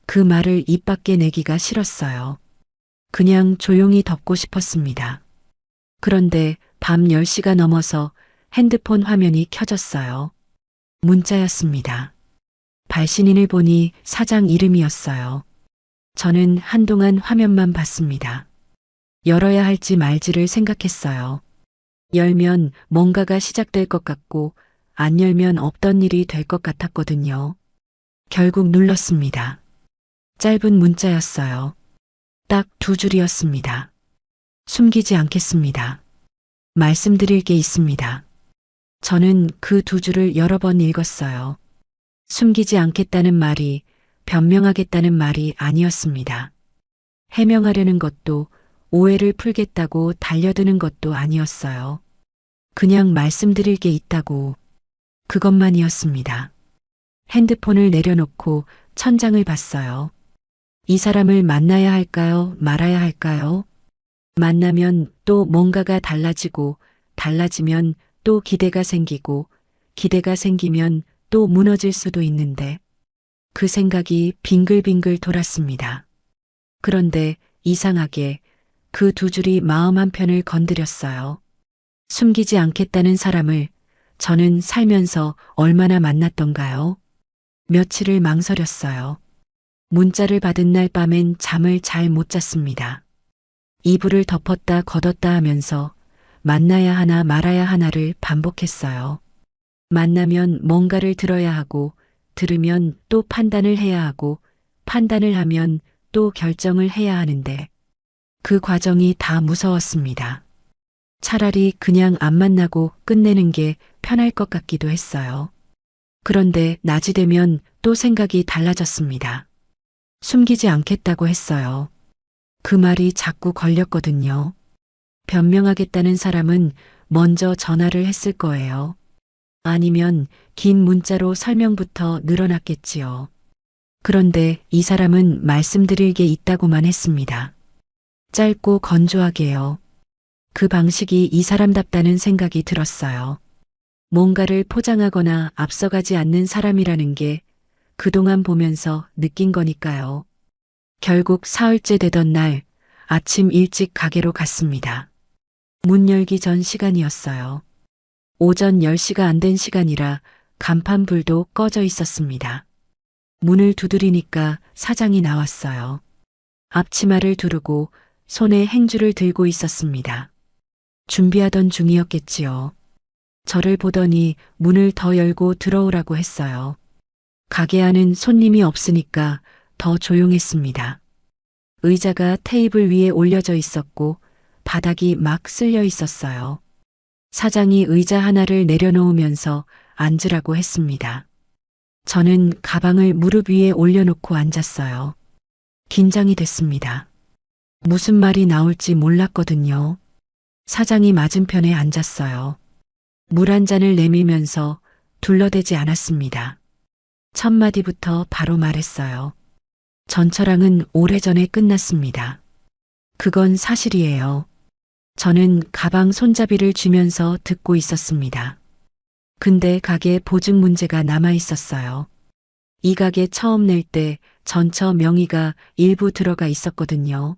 그 말을 입 밖에 내기가 싫었어요. 그냥 조용히 덮고 싶었습니다. 그런데 밤 10시가 넘어서 핸드폰 화면이 켜졌어요. 문자였습니다. 발신인을 보니 사장 이름이었어요. 저는 한동안 화면만 봤습니다. 열어야 할지 말지를 생각했어요. 열면 뭔가가 시작될 것 같고 안 열면 없던 일이 될 것 같았거든요. 결국 눌렀습니다. 짧은 문자였어요. 딱 2줄이었습니다. 숨기지 않겠습니다. 말씀드릴 게 있습니다. 저는 그 2줄을 여러 번 읽었어요. 숨기지 않겠다는 말이 변명하겠다는 말이 아니었습니다. 해명하려는 것도 오해를 풀겠다고 달려드는 것도 아니었어요. 그냥 말씀드릴 게 있다고 그것만이었습니다. 핸드폰을 내려놓고 천장을 봤어요. 이 사람을 만나야 할까요? 말아야 할까요? 만나면 또 뭔가가 달라지고 달라지면 또 기대가 생기고 기대가 생기면 또 무너질 수도 있는데 그 생각이 빙글빙글 돌았습니다. 그런데 이상하게 그 2줄이 마음 한편을 건드렸어요. 숨기지 않겠다는 사람을 저는 살면서 얼마나 만났던가요? 며칠을 망설였어요. 문자를 받은 날 밤엔 잠을 잘 못 잤습니다. 이불을 덮었다 걷었다 하면서 만나야 하나 말아야 하나를 반복했어요. 만나면 뭔가를 들어야 하고 들으면 또 판단을 해야 하고 판단을 하면 또 결정을 해야 하는데 그 과정이 다 무서웠습니다. 차라리 그냥 안 만나고 끝내는 게 편할 것 같기도 했어요. 그런데 낮이 되면 또 생각이 달라졌습니다. 숨기지 않겠다고 했어요. 그 말이 자꾸 걸렸거든요. 변명하겠다는 사람은 먼저 전화를 했을 거예요. 아니면 긴 문자로 설명부터 늘어났겠지요. 그런데 이 사람은 말씀드릴 게 있다고만 했습니다. 짧고 건조하게요. 그 방식이 이 사람답다는 생각이 들었어요. 뭔가를 포장하거나 앞서가지 않는 사람이라는 게 그동안 보면서 느낀 거니까요. 결국 사흘째 되던 날 아침 일찍 가게로 갔습니다. 문 열기 전 시간이었어요. 오전 10시가 안 된 시간이라 간판불도 꺼져 있었습니다. 문을 두드리니까 사장이 나왔어요. 앞치마를 두르고 손에 행주를 들고 있었습니다. 준비하던 중이었겠지요. 저를 보더니 문을 더 열고 들어오라고 했어요. 가게 안은 손님이 없으니까 더 조용했습니다. 의자가 테이블 위에 올려져 있었고 바닥이 막 쓸려 있었어요. 사장이 의자 하나를 내려놓으면서 앉으라고 했습니다. 저는 가방을 무릎 위에 올려놓고 앉았어요. 긴장이 됐습니다. 무슨 말이 나올지 몰랐거든요. 사장이 맞은편에 앉았어요. 물 한 잔을 내밀면서 둘러대지 않았습니다. 첫 마디부터 바로 말했어요. 전처랑은 오래전에 끝났습니다. 그건 사실이에요. 저는 가방 손잡이를 쥐면서 듣고 있었습니다. 근데 가게 보증 문제가 남아 있었어요. 이 가게 처음 낼 때 전처 명의가 일부 들어가 있었거든요.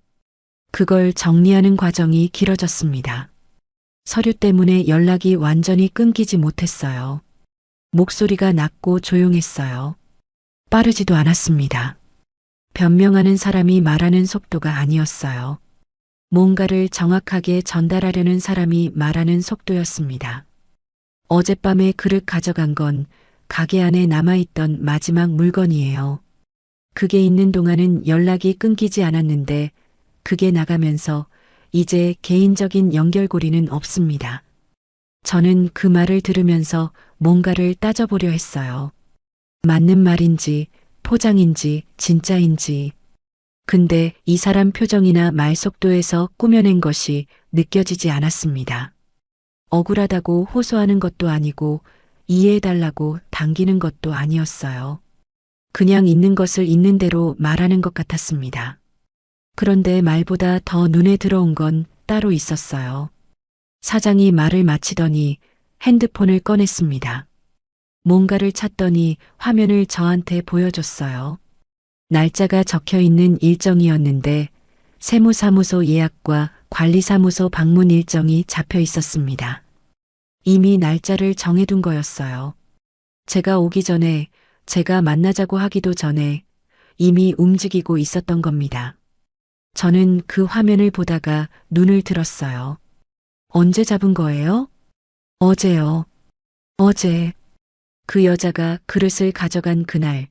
그걸 정리하는 과정이 길어졌습니다. 서류 때문에 연락이 완전히 끊기지 못했어요. 목소리가 낮고 조용했어요. 빠르지도 않았습니다. 변명하는 사람이 말하는 속도가 아니었어요. 뭔가를 정확하게 전달하려는 사람이 말하는 속도였습니다. 어젯밤에 그릇 가져간 건 가게 안에 남아있던 마지막 물건이에요. 그게 있는 동안은 연락이 끊기지 않았는데 그게 나가면서 이제 개인적인 연결고리는 없습니다. 저는 그 말을 들으면서 뭔가를 따져보려 했어요. 맞는 말인지, 포장인지, 진짜인지. 근데 이 사람 표정이나 말 속도에서 꾸며낸 것이 느껴지지 않았습니다. 억울하다고 호소하는 것도 아니고 이해해달라고 당기는 것도 아니었어요. 그냥 있는 것을 있는 대로 말하는 것 같았습니다. 그런데 말보다 더 눈에 들어온 건 따로 있었어요. 사장이 말을 마치더니 핸드폰을 꺼냈습니다. 뭔가를 찾더니 화면을 저한테 보여줬어요. 날짜가 적혀 있는 일정이었는데 세무사무소 예약과 관리사무소 방문 일정이 잡혀 있었습니다. 이미 날짜를 정해둔 거였어요. 제가 오기 전에, 제가 만나자고 하기도 전에 이미 움직이고 있었던 겁니다. 저는 그 화면을 보다가 눈을 들었어요. 언제 잡은 거예요? 어제요. 어제. 그 여자가 그릇을 가져간 그날,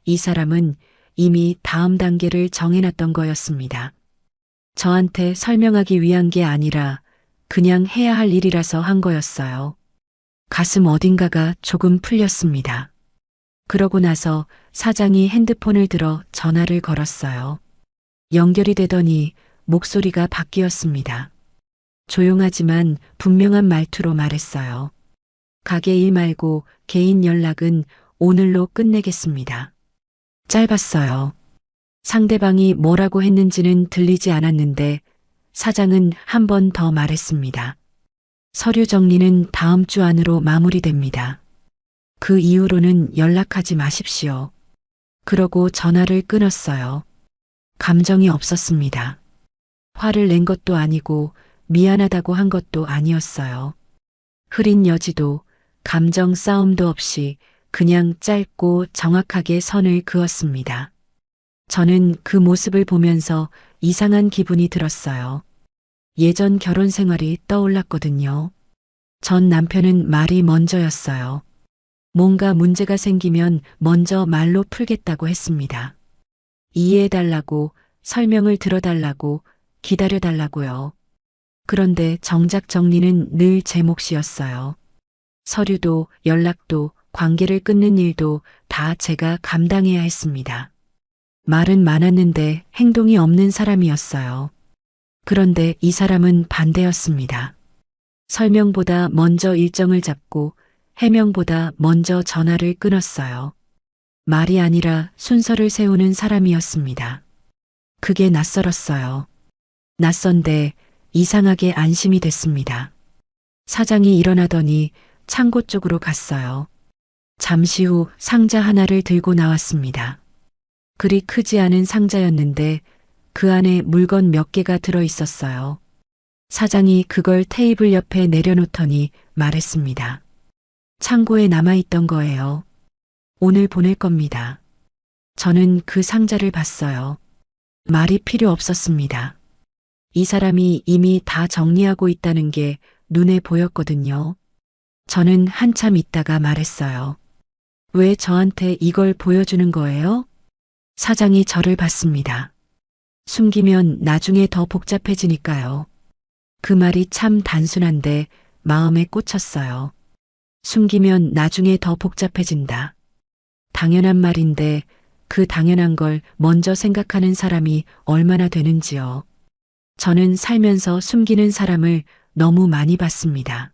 이 사람은 이미 다음 단계를 정해놨던 거였습니다. 저한테 설명하기 위한 게 아니라 그냥 해야 할 일이라서 한 거였어요. 가슴 어딘가가 조금 풀렸습니다. 그러고 나서 사장이 핸드폰을 들어 전화를 걸었어요. 연결이 되더니 목소리가 바뀌었습니다. 조용하지만 분명한 말투로 말했어요. 가게 일 말고 개인 연락은 오늘로 끝내겠습니다. 짧았어요. 상대방이 뭐라고 했는지는 들리지 않았는데 사장은 한 번 더 말했습니다. 서류 정리는 다음 주 안으로 마무리됩니다. 그 이후로는 연락하지 마십시오. 그러고 전화를 끊었어요. 감정이 없었습니다. 화를 낸 것도 아니고 미안하다고 한 것도 아니었어요. 흐린 여지도 감정 싸움도 없이 그냥 짧고 정확하게 선을 그었습니다. 저는 그 모습을 보면서 이상한 기분이 들었어요. 예전 결혼 생활이 떠올랐거든요. 전 남편은 말이 먼저였어요. 뭔가 문제가 생기면 먼저 말로 풀겠다고 했습니다. 이해해달라고, 설명을 들어달라고, 기다려달라고요. 그런데 정작 정리는 늘 제 몫이었어요. 서류도, 연락도, 관계를 끊는 일도 다 제가 감당해야 했습니다. 말은 많았는데 행동이 없는 사람이었어요. 그런데 이 사람은 반대였습니다. 설명보다 먼저 일정을 잡고 해명보다 먼저 전화를 끊었어요. 말이 아니라 순서를 세우는 사람이었습니다. 그게 낯설었어요. 낯선데 이상하게 안심이 됐습니다. 사장이 일어나더니 창고 쪽으로 갔어요. 잠시 후 상자 하나를 들고 나왔습니다. 그리 크지 않은 상자였는데 그 안에 물건 몇 개가 들어 있었어요. 사장이 그걸 테이블 옆에 내려놓더니 말했습니다. 창고에 남아있던 거예요. 오늘 보낼 겁니다. 저는 그 상자를 봤어요. 말이 필요 없었습니다. 이 사람이 이미 다 정리하고 있다는 게 눈에 보였거든요. 저는 한참 있다가 말했어요. 왜 저한테 이걸 보여주는 거예요? 사장이 저를 봤습니다. 숨기면 나중에 더 복잡해지니까요. 그 말이 참 단순한데 마음에 꽂혔어요. 숨기면 나중에 더 복잡해진다. 당연한 말인데 그 당연한 걸 먼저 생각하는 사람이 얼마나 되는지요. 저는 살면서 숨기는 사람을 너무 많이 봤습니다.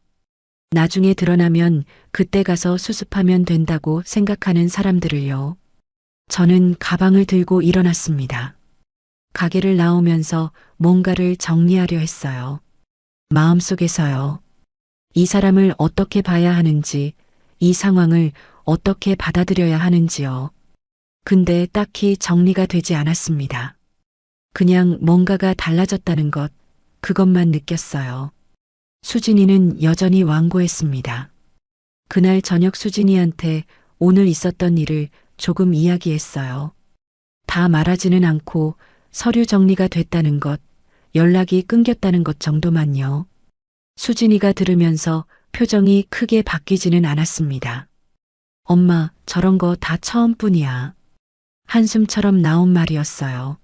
나중에 드러나면 그때 가서 수습하면 된다고 생각하는 사람들을요. 저는 가방을 들고 일어났습니다. 가게를 나오면서 뭔가를 정리하려 했어요. 마음속에서요. 이 사람을 어떻게 봐야 하는지, 이 상황을 어떻게 받아들여야 하는지요. 근데 딱히 정리가 되지 않았습니다. 그냥 뭔가가 달라졌다는 것, 그것만 느꼈어요. 수진이는 여전히 완고했습니다. 그날 저녁 수진이한테 오늘 있었던 일을 조금 이야기했어요. 다 말하지는 않고 서류 정리가 됐다는 것, 연락이 끊겼다는 것 정도만요. 수진이가 들으면서 표정이 크게 바뀌지는 않았습니다. 엄마, 저런 거 다 처음뿐이야. 한숨처럼 나온 말이었어요.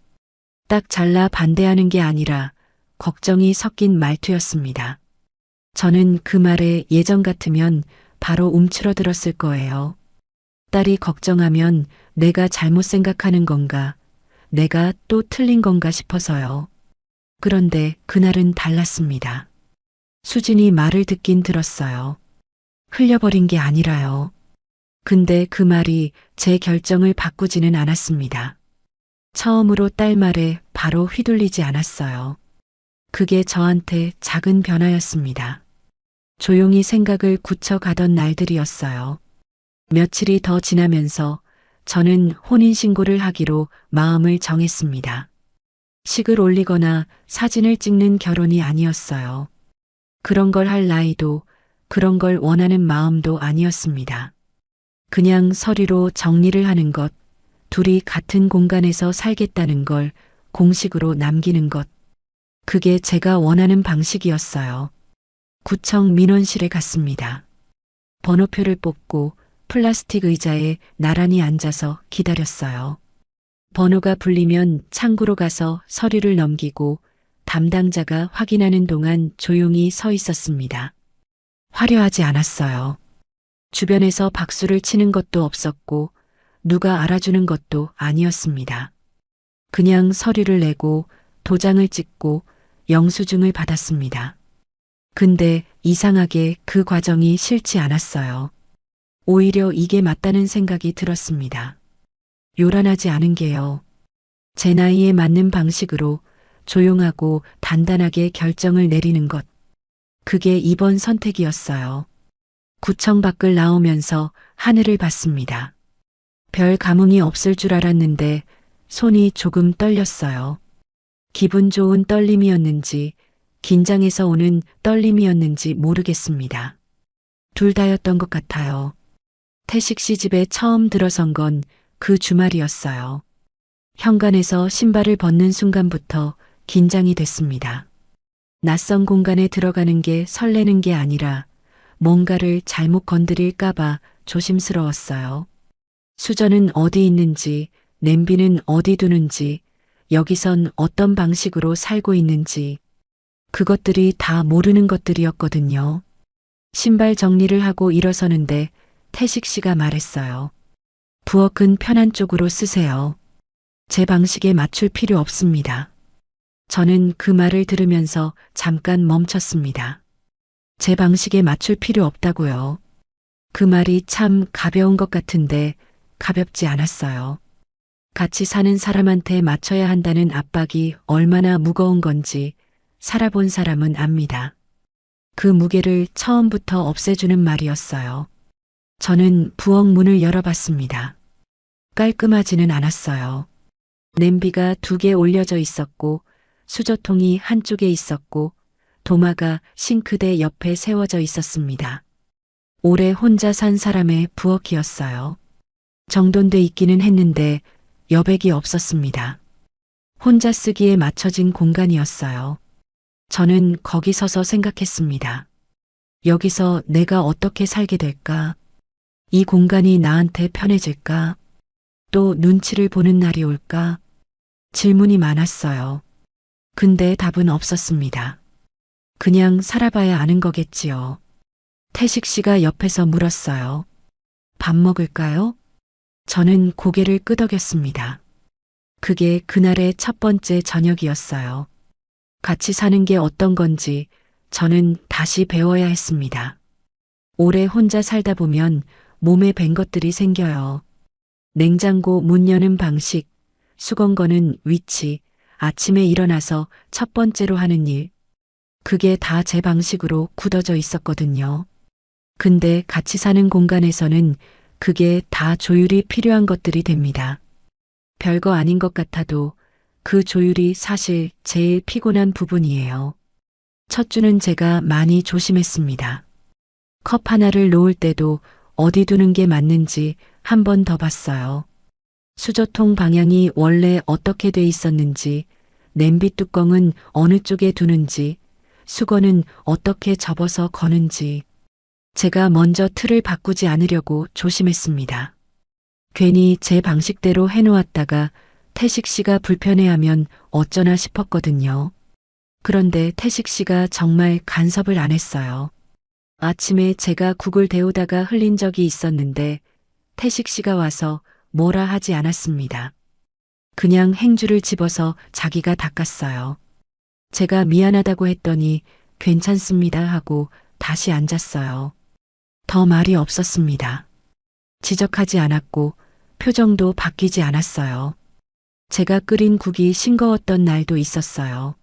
딱 잘라 반대하는 게 아니라 걱정이 섞인 말투였습니다. 저는 그 말에 예전 같으면 바로 움츠러들었을 거예요. 딸이 걱정하면 내가 잘못 생각하는 건가, 내가 또 틀린 건가 싶어서요. 그런데 그날은 달랐습니다. 수진이 말을 듣긴 들었어요. 흘려버린 게 아니라요. 근데 그 말이 제 결정을 바꾸지는 않았습니다. 처음으로 딸 말에 바로 휘둘리지 않았어요. 그게 저한테 작은 변화였습니다. 조용히 생각을 굳혀가던 날들이었어요. 며칠이 더 지나면서 저는 혼인신고를 하기로 마음을 정했습니다. 식을 올리거나 사진을 찍는 결혼이 아니었어요. 그런 걸 할 나이도 그런 걸 원하는 마음도 아니었습니다. 그냥 서류로 정리를 하는 것, 둘이 같은 공간에서 살겠다는 걸 공식으로 남기는 것. 그게 제가 원하는 방식이었어요. 구청 민원실에 갔습니다. 번호표를 뽑고 플라스틱 의자에 나란히 앉아서 기다렸어요. 번호가 불리면 창구로 가서 서류를 넘기고 담당자가 확인하는 동안 조용히 서 있었습니다. 화려하지 않았어요. 주변에서 박수를 치는 것도 없었고 누가 알아주는 것도 아니었습니다. 그냥 서류를 내고 도장을 찍고 영수증을 받았습니다. 근데 이상하게 그 과정이 싫지 않았어요. 오히려 이게 맞다는 생각이 들었습니다. 요란하지 않은 게요. 제 나이에 맞는 방식으로 조용하고 단단하게 결정을 내리는 것. 그게 이번 선택이었어요. 구청 밖을 나오면서 하늘을 봤습니다. 별 감흥이 없을 줄 알았는데 손이 조금 떨렸어요. 기분 좋은 떨림이었는지 긴장해서 오는 떨림이었는지 모르겠습니다. 둘 다였던 것 같아요. 태식 씨 집에 처음 들어선 건 그 주말이었어요. 현관에서 신발을 벗는 순간부터 긴장이 됐습니다. 낯선 공간에 들어가는 게 설레는 게 아니라 뭔가를 잘못 건드릴까봐 조심스러웠어요. 수저는 어디 있는지, 냄비는 어디 두는지, 여기선 어떤 방식으로 살고 있는지, 그것들이 다 모르는 것들이었거든요. 신발 정리를 하고 일어서는데 태식 씨가 말했어요. 부엌은 편한 쪽으로 쓰세요. 제 방식에 맞출 필요 없습니다. 저는 그 말을 들으면서 잠깐 멈췄습니다. 제 방식에 맞출 필요 없다고요. 그 말이 참 가벼운 것 같은데 가볍지 않았어요. 같이 사는 사람한테 맞춰야 한다는 압박이 얼마나 무거운 건지 살아본 사람은 압니다. 그 무게를 처음부터 없애주는 말이었어요. 저는 부엌 문을 열어봤습니다. 깔끔하지는 않았어요. 냄비가 2개 올려져 있었고 수저통이 한쪽에 있었고 도마가 싱크대 옆에 세워져 있었습니다. 오래 혼자 산 사람의 부엌이었어요. 정돈돼 있기는 했는데 여백이 없었습니다. 혼자 쓰기에 맞춰진 공간이었어요. 저는 거기 서서 생각했습니다. 여기서 내가 어떻게 살게 될까? 이 공간이 나한테 편해질까? 또 눈치를 보는 날이 올까? 질문이 많았어요. 근데 답은 없었습니다. 그냥 살아봐야 아는 거겠지요. 태식 씨가 옆에서 물었어요. 밥 먹을까요? 저는 고개를 끄덕였습니다. 그게 그날의 첫 번째 저녁이었어요. 같이 사는 게 어떤 건지 저는 다시 배워야 했습니다. 오래 혼자 살다 보면 몸에 밴 것들이 생겨요. 냉장고 문 여는 방식, 수건 거는 위치, 아침에 일어나서 첫 번째로 하는 일. 그게 다 제 방식으로 굳어져 있었거든요. 근데 같이 사는 공간에서는 그게 다 조율이 필요한 것들이 됩니다. 별거 아닌 것 같아도 그 조율이 사실 제일 피곤한 부분이에요. 첫 주는 제가 많이 조심했습니다. 컵 하나를 놓을 때도 어디 두는 게 맞는지 한 번 더 봤어요. 수저통 방향이 원래 어떻게 돼 있었는지, 냄비 뚜껑은 어느 쪽에 두는지, 수건은 어떻게 접어서 거는지. 제가 먼저 틀을 바꾸지 않으려고 조심했습니다. 괜히 제 방식대로 해놓았다가 태식 씨가 불편해하면 어쩌나 싶었거든요. 그런데 태식 씨가 정말 간섭을 안 했어요. 아침에 제가 국을 데우다가 흘린 적이 있었는데 태식 씨가 와서 뭐라 하지 않았습니다. 그냥 행주를 집어서 자기가 닦았어요. 제가 미안하다고 했더니 괜찮습니다 하고 다시 앉았어요. 더 말이 없었습니다. 지적하지 않았고 표정도 바뀌지 않았어요. 제가 끓인 국이 싱거웠던 날도 있었어요.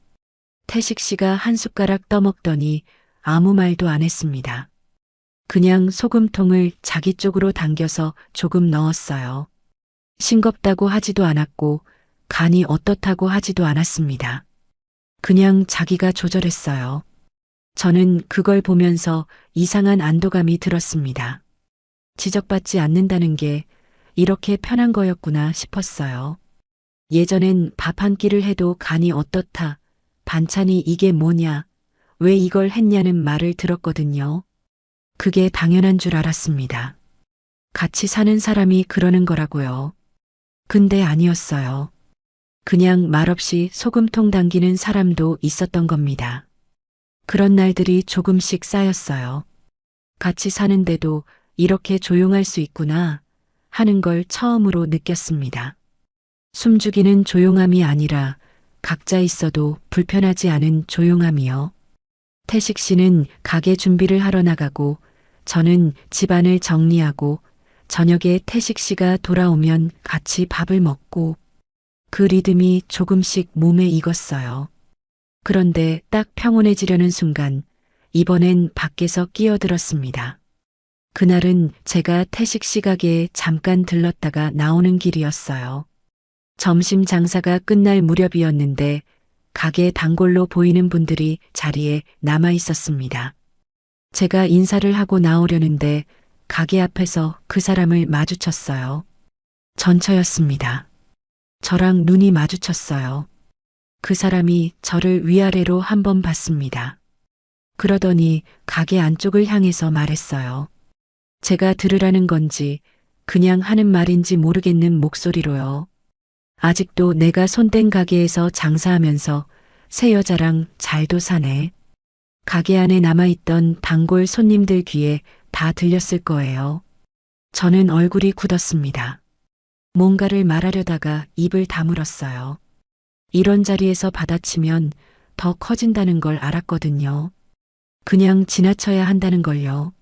태식 씨가 한 숟가락 떠먹더니 아무 말도 안 했습니다. 그냥 소금통을 자기 쪽으로 당겨서 조금 넣었어요. 싱겁다고 하지도 않았고 간이 어떻다고 하지도 않았습니다. 그냥 자기가 조절했어요. 저는 그걸 보면서 이상한 안도감이 들었습니다. 지적받지 않는다는 게 이렇게 편한 거였구나 싶었어요. 예전엔 밥 한 끼를 해도 간이 어떻다, 반찬이 이게 뭐냐, 왜 이걸 했냐는 말을 들었거든요. 그게 당연한 줄 알았습니다. 같이 사는 사람이 그러는 거라고요. 근데 아니었어요. 그냥 말없이 소금통 당기는 사람도 있었던 겁니다. 그런 날들이 조금씩 쌓였어요. 같이 사는데도 이렇게 조용할 수 있구나 하는 걸 처음으로 느꼈습니다. 숨죽이는 조용함이 아니라 각자 있어도 불편하지 않은 조용함이요. 태식 씨는 가게 준비를 하러 나가고 저는 집안을 정리하고 저녁에 태식 씨가 돌아오면 같이 밥을 먹고 그 리듬이 조금씩 몸에 익었어요. 그런데 딱 평온해지려는 순간 이번엔 밖에서 끼어들었습니다. 그날은 제가 태식 씨 가게에 잠깐 들렀다가 나오는 길이었어요. 점심 장사가 끝날 무렵이었는데 가게 단골로 보이는 분들이 자리에 남아 있었습니다. 제가 인사를 하고 나오려는데 가게 앞에서 그 사람을 마주쳤어요. 전처였습니다. 저랑 눈이 마주쳤어요. 그 사람이 저를 위아래로 한번 봤습니다. 그러더니 가게 안쪽을 향해서 말했어요. 제가 들으라는 건지 그냥 하는 말인지 모르겠는 목소리로요. 아직도 내가 손댄 가게에서 장사하면서 새 여자랑 잘도 사네. 가게 안에 남아있던 단골 손님들 귀에 다 들렸을 거예요. 저는 얼굴이 굳었습니다. 뭔가를 말하려다가 입을 다물었어요. 이런 자리에서 받아치면 더 커진다는 걸 알았거든요. 그냥 지나쳐야 한다는 걸요.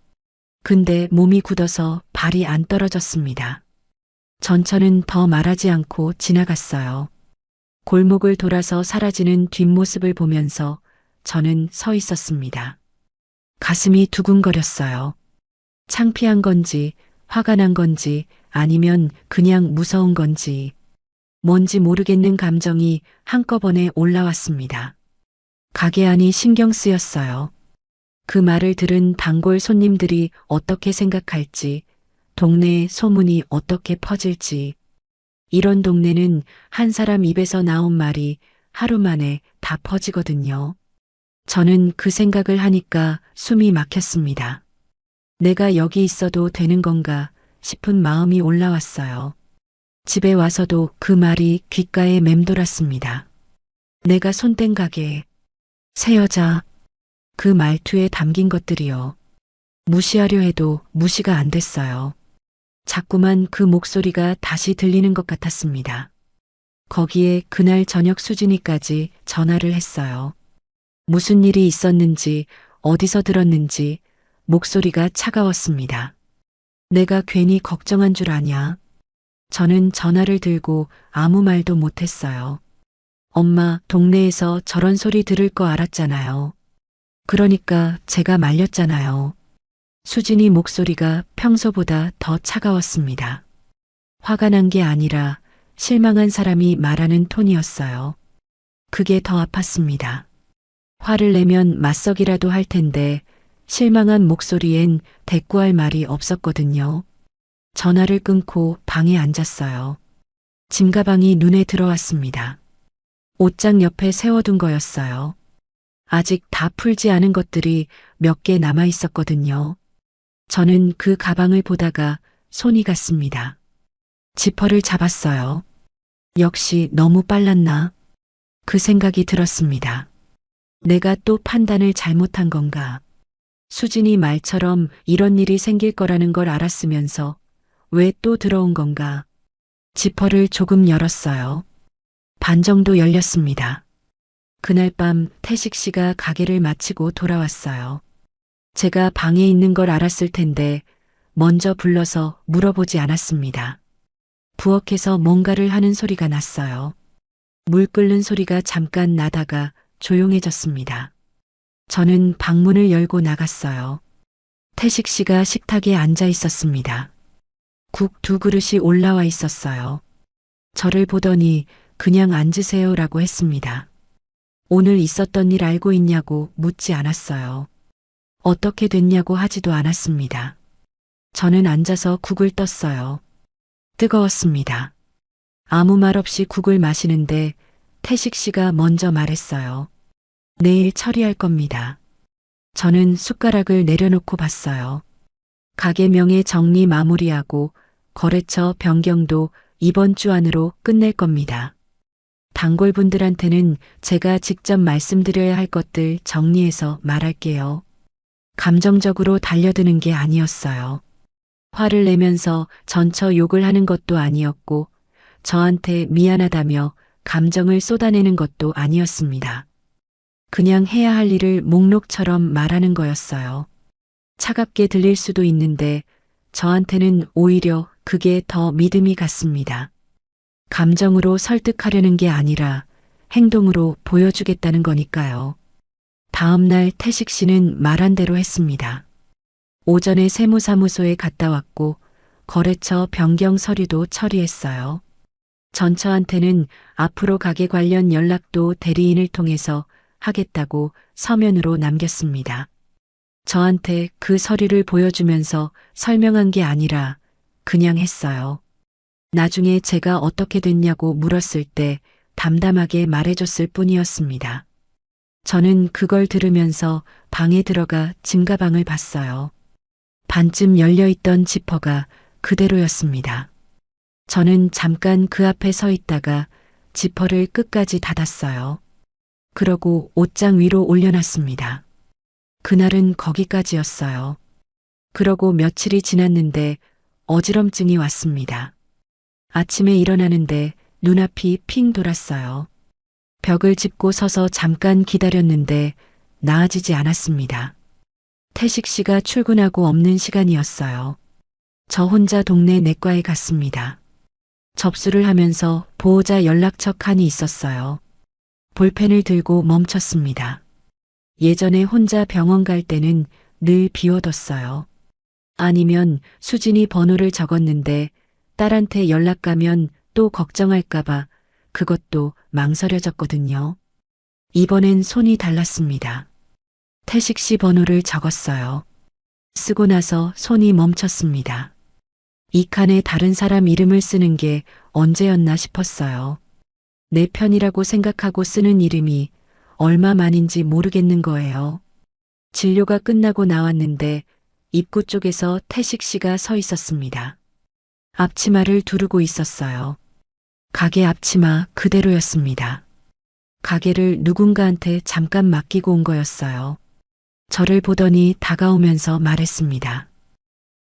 근데 몸이 굳어서 발이 안 떨어졌습니다. 전처는 더 말하지 않고 지나갔어요. 골목을 돌아서 사라지는 뒷모습을 보면서 저는 서 있었습니다. 가슴이 두근거렸어요. 창피한 건지 화가 난 건지 아니면 그냥 무서운 건지 뭔지 모르겠는 감정이 한꺼번에 올라왔습니다. 가게 안이 신경 쓰였어요. 그 말을 들은 단골 손님들이 어떻게 생각할지, 동네에 소문이 어떻게 퍼질지. 이런 동네는 한 사람 입에서 나온 말이 하루 만에 다 퍼지거든요. 저는 그 생각을 하니까 숨이 막혔습니다. 내가 여기 있어도 되는 건가 싶은 마음이 올라왔어요. 집에 와서도 그 말이 귓가에 맴돌았습니다. 내가 손댄 가게, 새 여자, 그 말투에 담긴 것들이요. 무시하려 해도 무시가 안 됐어요. 자꾸만 그 목소리가 다시 들리는 것 같았습니다. 거기에 그날 저녁 수진이까지 전화를 했어요. 무슨 일이 있었는지 어디서 들었는지 목소리가 차가웠습니다. 내가 괜히 걱정한 줄 아냐? 저는 전화를 들고 아무 말도 못했어요. 엄마, 동네에서 저런 소리 들을 거 알았잖아요. 그러니까 제가 말렸잖아요. 수진이 목소리가 평소보다 더 차가웠습니다. 화가 난 게 아니라 실망한 사람이 말하는 톤이었어요. 그게 더 아팠습니다. 화를 내면 맞서기라도 할 텐데 실망한 목소리엔 대꾸할 말이 없었거든요. 전화를 끊고 방에 앉았어요. 짐가방이 눈에 들어왔습니다. 옷장 옆에 세워둔 거였어요. 아직 다 풀지 않은 것들이 몇 개 남아 있었거든요. 저는 그 가방을 보다가 손이 갔습니다. 지퍼를 잡았어요. 역시 너무 빨랐나? 그 생각이 들었습니다. 내가 또 판단을 잘못한 건가? 수진이 말처럼 이런 일이 생길 거라는 걸 알았으면서 왜 또 들어온 건가? 지퍼를 조금 열었어요. 반 정도 열렸습니다. 그날 밤 태식 씨가 가게를 마치고 돌아왔어요. 제가 방에 있는 걸 알았을 텐데 먼저 불러서 물어보지 않았습니다. 부엌에서 뭔가를 하는 소리가 났어요. 물 끓는 소리가 잠깐 나다가 조용해졌습니다. 저는 방문을 열고 나갔어요. 태식 씨가 식탁에 앉아 있었습니다. 국 2그릇이 올라와 있었어요. 저를 보더니 그냥 앉으세요라고 했습니다. 오늘 있었던 일 알고 있냐고 묻지 않았어요. 어떻게 됐냐고 하지도 않았습니다. 저는 앉아서 국을 떴어요. 뜨거웠습니다. 아무 말 없이 국을 마시는데 태식 씨가 먼저 말했어요. 내일 처리할 겁니다. 저는 숟가락을 내려놓고 봤어요. 가게 명의 정리 마무리하고 거래처 변경도 이번 주 안으로 끝낼 겁니다. 단골분들한테는 제가 직접 말씀드려야 할 것들 정리해서 말할게요. 감정적으로 달려드는 게 아니었어요. 화를 내면서 전처 욕을 하는 것도 아니었고 저한테 미안하다며 감정을 쏟아내는 것도 아니었습니다. 그냥 해야 할 일을 목록처럼 말하는 거였어요. 차갑게 들릴 수도 있는데 저한테는 오히려 그게 더 믿음이 갔습니다. 감정으로 설득하려는 게 아니라 행동으로 보여주겠다는 거니까요. 다음 날 태식 씨는 말한 대로 했습니다. 오전에 세무사무소에 갔다 왔고 거래처 변경 서류도 처리했어요. 전처한테는 앞으로 가게 관련 연락도 대리인을 통해서 하겠다고 서면으로 남겼습니다. 저한테 그 서류를 보여주면서 설명한 게 아니라 그냥 했어요. 나중에 제가 어떻게 됐냐고 물었을 때 담담하게 말해줬을 뿐이었습니다. 저는 그걸 들으면서 방에 들어가 짐가방을 봤어요. 반쯤 열려있던 지퍼가 그대로였습니다. 저는 잠깐 그 앞에 서 있다가 지퍼를 끝까지 닫았어요. 그러고 옷장 위로 올려놨습니다. 그날은 거기까지였어요. 그러고 며칠이 지났는데 어지럼증이 왔습니다. 아침에 일어나는데 눈앞이 핑 돌았어요. 벽을 짚고 서서 잠깐 기다렸는데 나아지지 않았습니다. 태식 씨가 출근하고 없는 시간이었어요. 저 혼자 동네 내과에 갔습니다. 접수를 하면서 보호자 연락처 칸이 있었어요. 볼펜을 들고 멈췄습니다. 예전에 혼자 병원 갈 때는 늘 비워뒀어요. 아니면 수진이 번호를 적었는데 딸한테 연락 가면 또 걱정할까봐 그것도 망설여졌거든요. 이번엔 손이 달랐습니다. 태식 씨 번호를 적었어요. 쓰고 나서 손이 멈췄습니다. 이 칸에 다른 사람 이름을 쓰는 게 언제였나 싶었어요. 내 편이라고 생각하고 쓰는 이름이 얼마만인지 모르겠는 거예요. 진료가 끝나고 나왔는데 입구 쪽에서 태식 씨가 서 있었습니다. 앞치마를 두르고 있었어요. 가게 앞치마 그대로였습니다. 가게를 누군가한테 잠깐 맡기고 온 거였어요. 저를 보더니 다가오면서 말했습니다.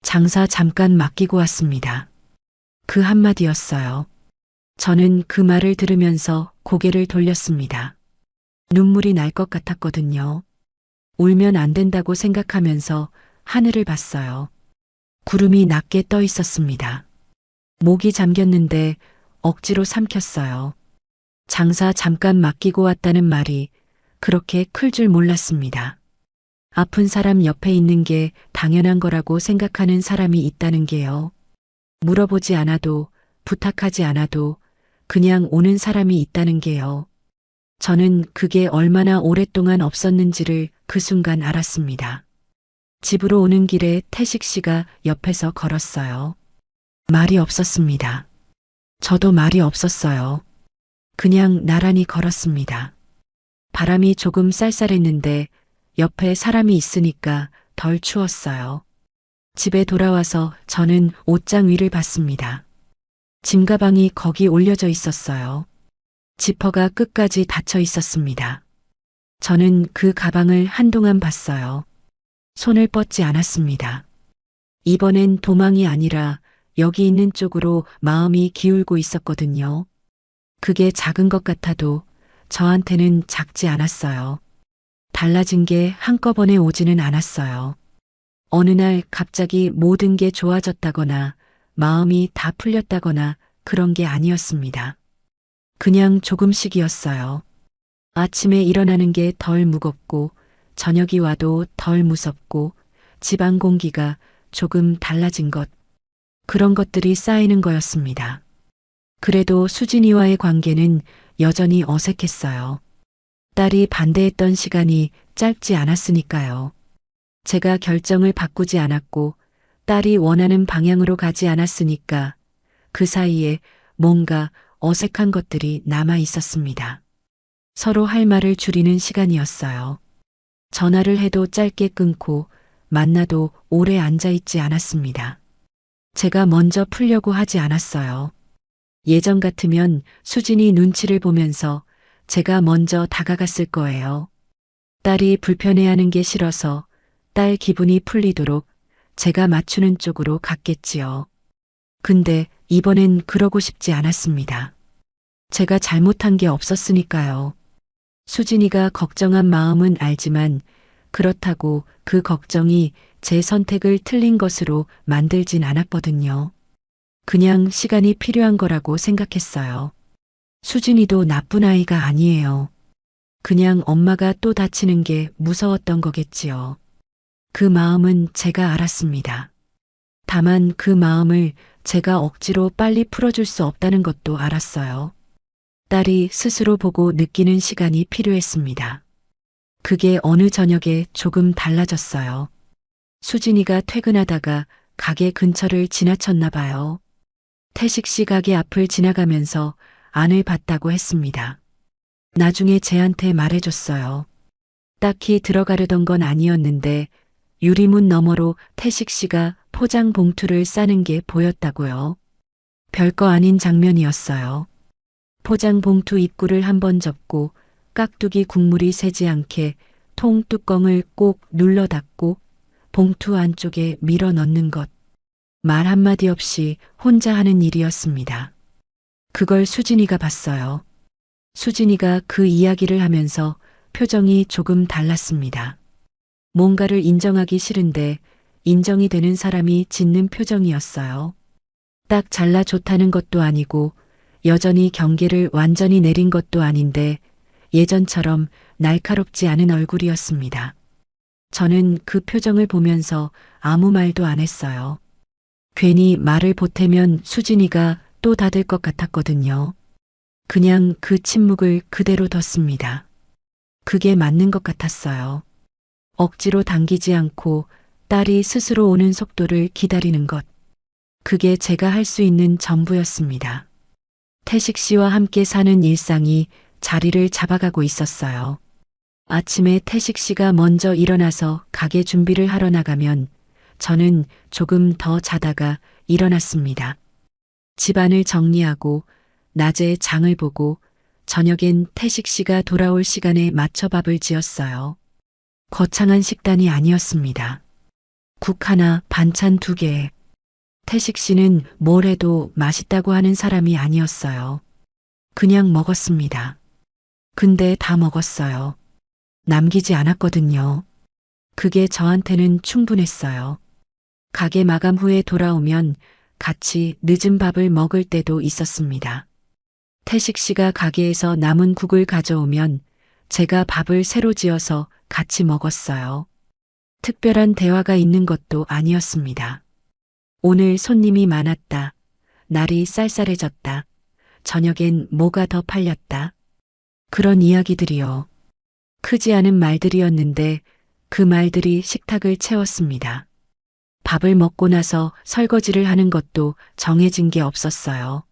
장사 잠깐 맡기고 왔습니다. 그 한마디였어요. 저는 그 말을 들으면서 고개를 돌렸습니다. 눈물이 날 것 같았거든요. 울면 안 된다고 생각하면서 하늘을 봤어요. 구름이 낮게 떠 있었습니다. 목이 잠겼는데 억지로 삼켰어요. 장사 잠깐 맡기고 왔다는 말이 그렇게 클 줄 몰랐습니다. 아픈 사람 옆에 있는 게 당연한 거라고 생각하는 사람이 있다는 게요. 물어보지 않아도 부탁하지 않아도 그냥 오는 사람이 있다는 게요. 저는 그게 얼마나 오랫동안 없었는지를 그 순간 알았습니다. 집으로 오는 길에 태식 씨가 옆에서 걸었어요. 말이 없었습니다. 저도 말이 없었어요. 그냥 나란히 걸었습니다. 바람이 조금 쌀쌀했는데 옆에 사람이 있으니까 덜 추웠어요. 집에 돌아와서 저는 옷장 위를 봤습니다. 짐가방이 거기 올려져 있었어요. 지퍼가 끝까지 닫혀 있었습니다. 저는 그 가방을 한동안 봤어요. 손을 뻗지 않았습니다. 이번엔 도망이 아니라 여기 있는 쪽으로 마음이 기울고 있었거든요. 그게 작은 것 같아도 저한테는 작지 않았어요. 달라진 게 한꺼번에 오지는 않았어요. 어느 날 갑자기 모든 게 좋아졌다거나 마음이 다 풀렸다거나 그런 게 아니었습니다. 그냥 조금씩이었어요. 아침에 일어나는 게 덜 무겁고 저녁이 와도 덜 무섭고 집안 공기가 조금 달라진 것, 그런 것들이 쌓이는 거였습니다. 그래도 수진이와의 관계는 여전히 어색했어요. 딸이 반대했던 시간이 짧지 않았으니까요. 제가 결정을 바꾸지 않았고 딸이 원하는 방향으로 가지 않았으니까 그 사이에 뭔가 어색한 것들이 남아 있었습니다. 서로 할 말을 줄이는 시간이었어요. 전화를 해도 짧게 끊고 만나도 오래 앉아 있지 않았습니다. 제가 먼저 풀려고 하지 않았어요. 예전 같으면 수진이 눈치를 보면서 제가 먼저 다가갔을 거예요. 딸이 불편해하는 게 싫어서 딸 기분이 풀리도록 제가 맞추는 쪽으로 갔겠지요. 근데 이번엔 그러고 싶지 않았습니다. 제가 잘못한 게 없었으니까요. 수진이가 걱정한 마음은 알지만 그렇다고 그 걱정이 제 선택을 틀린 것으로 만들진 않았거든요. 그냥 시간이 필요한 거라고 생각했어요. 수진이도 나쁜 아이가 아니에요. 그냥 엄마가 또 다치는 게 무서웠던 거겠지요. 그 마음은 제가 알았습니다. 다만 그 마음을 제가 억지로 빨리 풀어줄 수 없다는 것도 알았어요. 딸이 스스로 보고 느끼는 시간이 필요했습니다. 그게 어느 저녁에 조금 달라졌어요. 수진이가 퇴근하다가 가게 근처를 지나쳤나 봐요. 태식 씨 가게 앞을 지나가면서 안을 봤다고 했습니다. 나중에 제한테 말해줬어요. 딱히 들어가려던 건 아니었는데 유리문 너머로 태식 씨가 포장 봉투를 싸는 게 보였다고요. 별거 아닌 장면이었어요. 포장 봉투 입구를 한번 접고 깍두기 국물이 새지 않게 통 뚜껑을 꼭 눌러 닫고 봉투 안쪽에 밀어 넣는 것. 말 한마디 없이 혼자 하는 일이었습니다. 그걸 수진이가 봤어요. 수진이가 그 이야기를 하면서 표정이 조금 달랐습니다. 뭔가를 인정하기 싫은데 인정이 되는 사람이 짓는 표정이었어요. 딱 잘나 좋다는 것도 아니고 여전히 경계를 완전히 내린 것도 아닌데 예전처럼 날카롭지 않은 얼굴이었습니다. 저는 그 표정을 보면서 아무 말도 안 했어요. 괜히 말을 보태면 수진이가 또 닫을 것 같았거든요. 그냥 그 침묵을 그대로 뒀습니다. 그게 맞는 것 같았어요. 억지로 당기지 않고 딸이 스스로 오는 속도를 기다리는 것. 그게 제가 할 수 있는 전부였습니다. 태식 씨와 함께 사는 일상이 자리를 잡아가고 있었어요. 아침에 태식 씨가 먼저 일어나서 가게 준비를 하러 나가면 저는 조금 더 자다가 일어났습니다. 집안을 정리하고 낮에 장을 보고 저녁엔 태식 씨가 돌아올 시간에 맞춰 밥을 지었어요. 거창한 식단이 아니었습니다. 국 하나, 반찬 2개. 태식 씨는 뭘 해도 맛있다고 하는 사람이 아니었어요. 그냥 먹었습니다. 근데 다 먹었어요. 남기지 않았거든요. 그게 저한테는 충분했어요. 가게 마감 후에 돌아오면 같이 늦은 밥을 먹을 때도 있었습니다. 태식 씨가 가게에서 남은 국을 가져오면 제가 밥을 새로 지어서 같이 먹었어요. 특별한 대화가 있는 것도 아니었습니다. 오늘 손님이 많았다. 날이 쌀쌀해졌다. 저녁엔 뭐가 더 팔렸다. 그런 이야기들이요. 크지 않은 말들이었는데 그 말들이 식탁을 채웠습니다. 밥을 먹고 나서 설거지를 하는 것도 정해진 게 없었어요.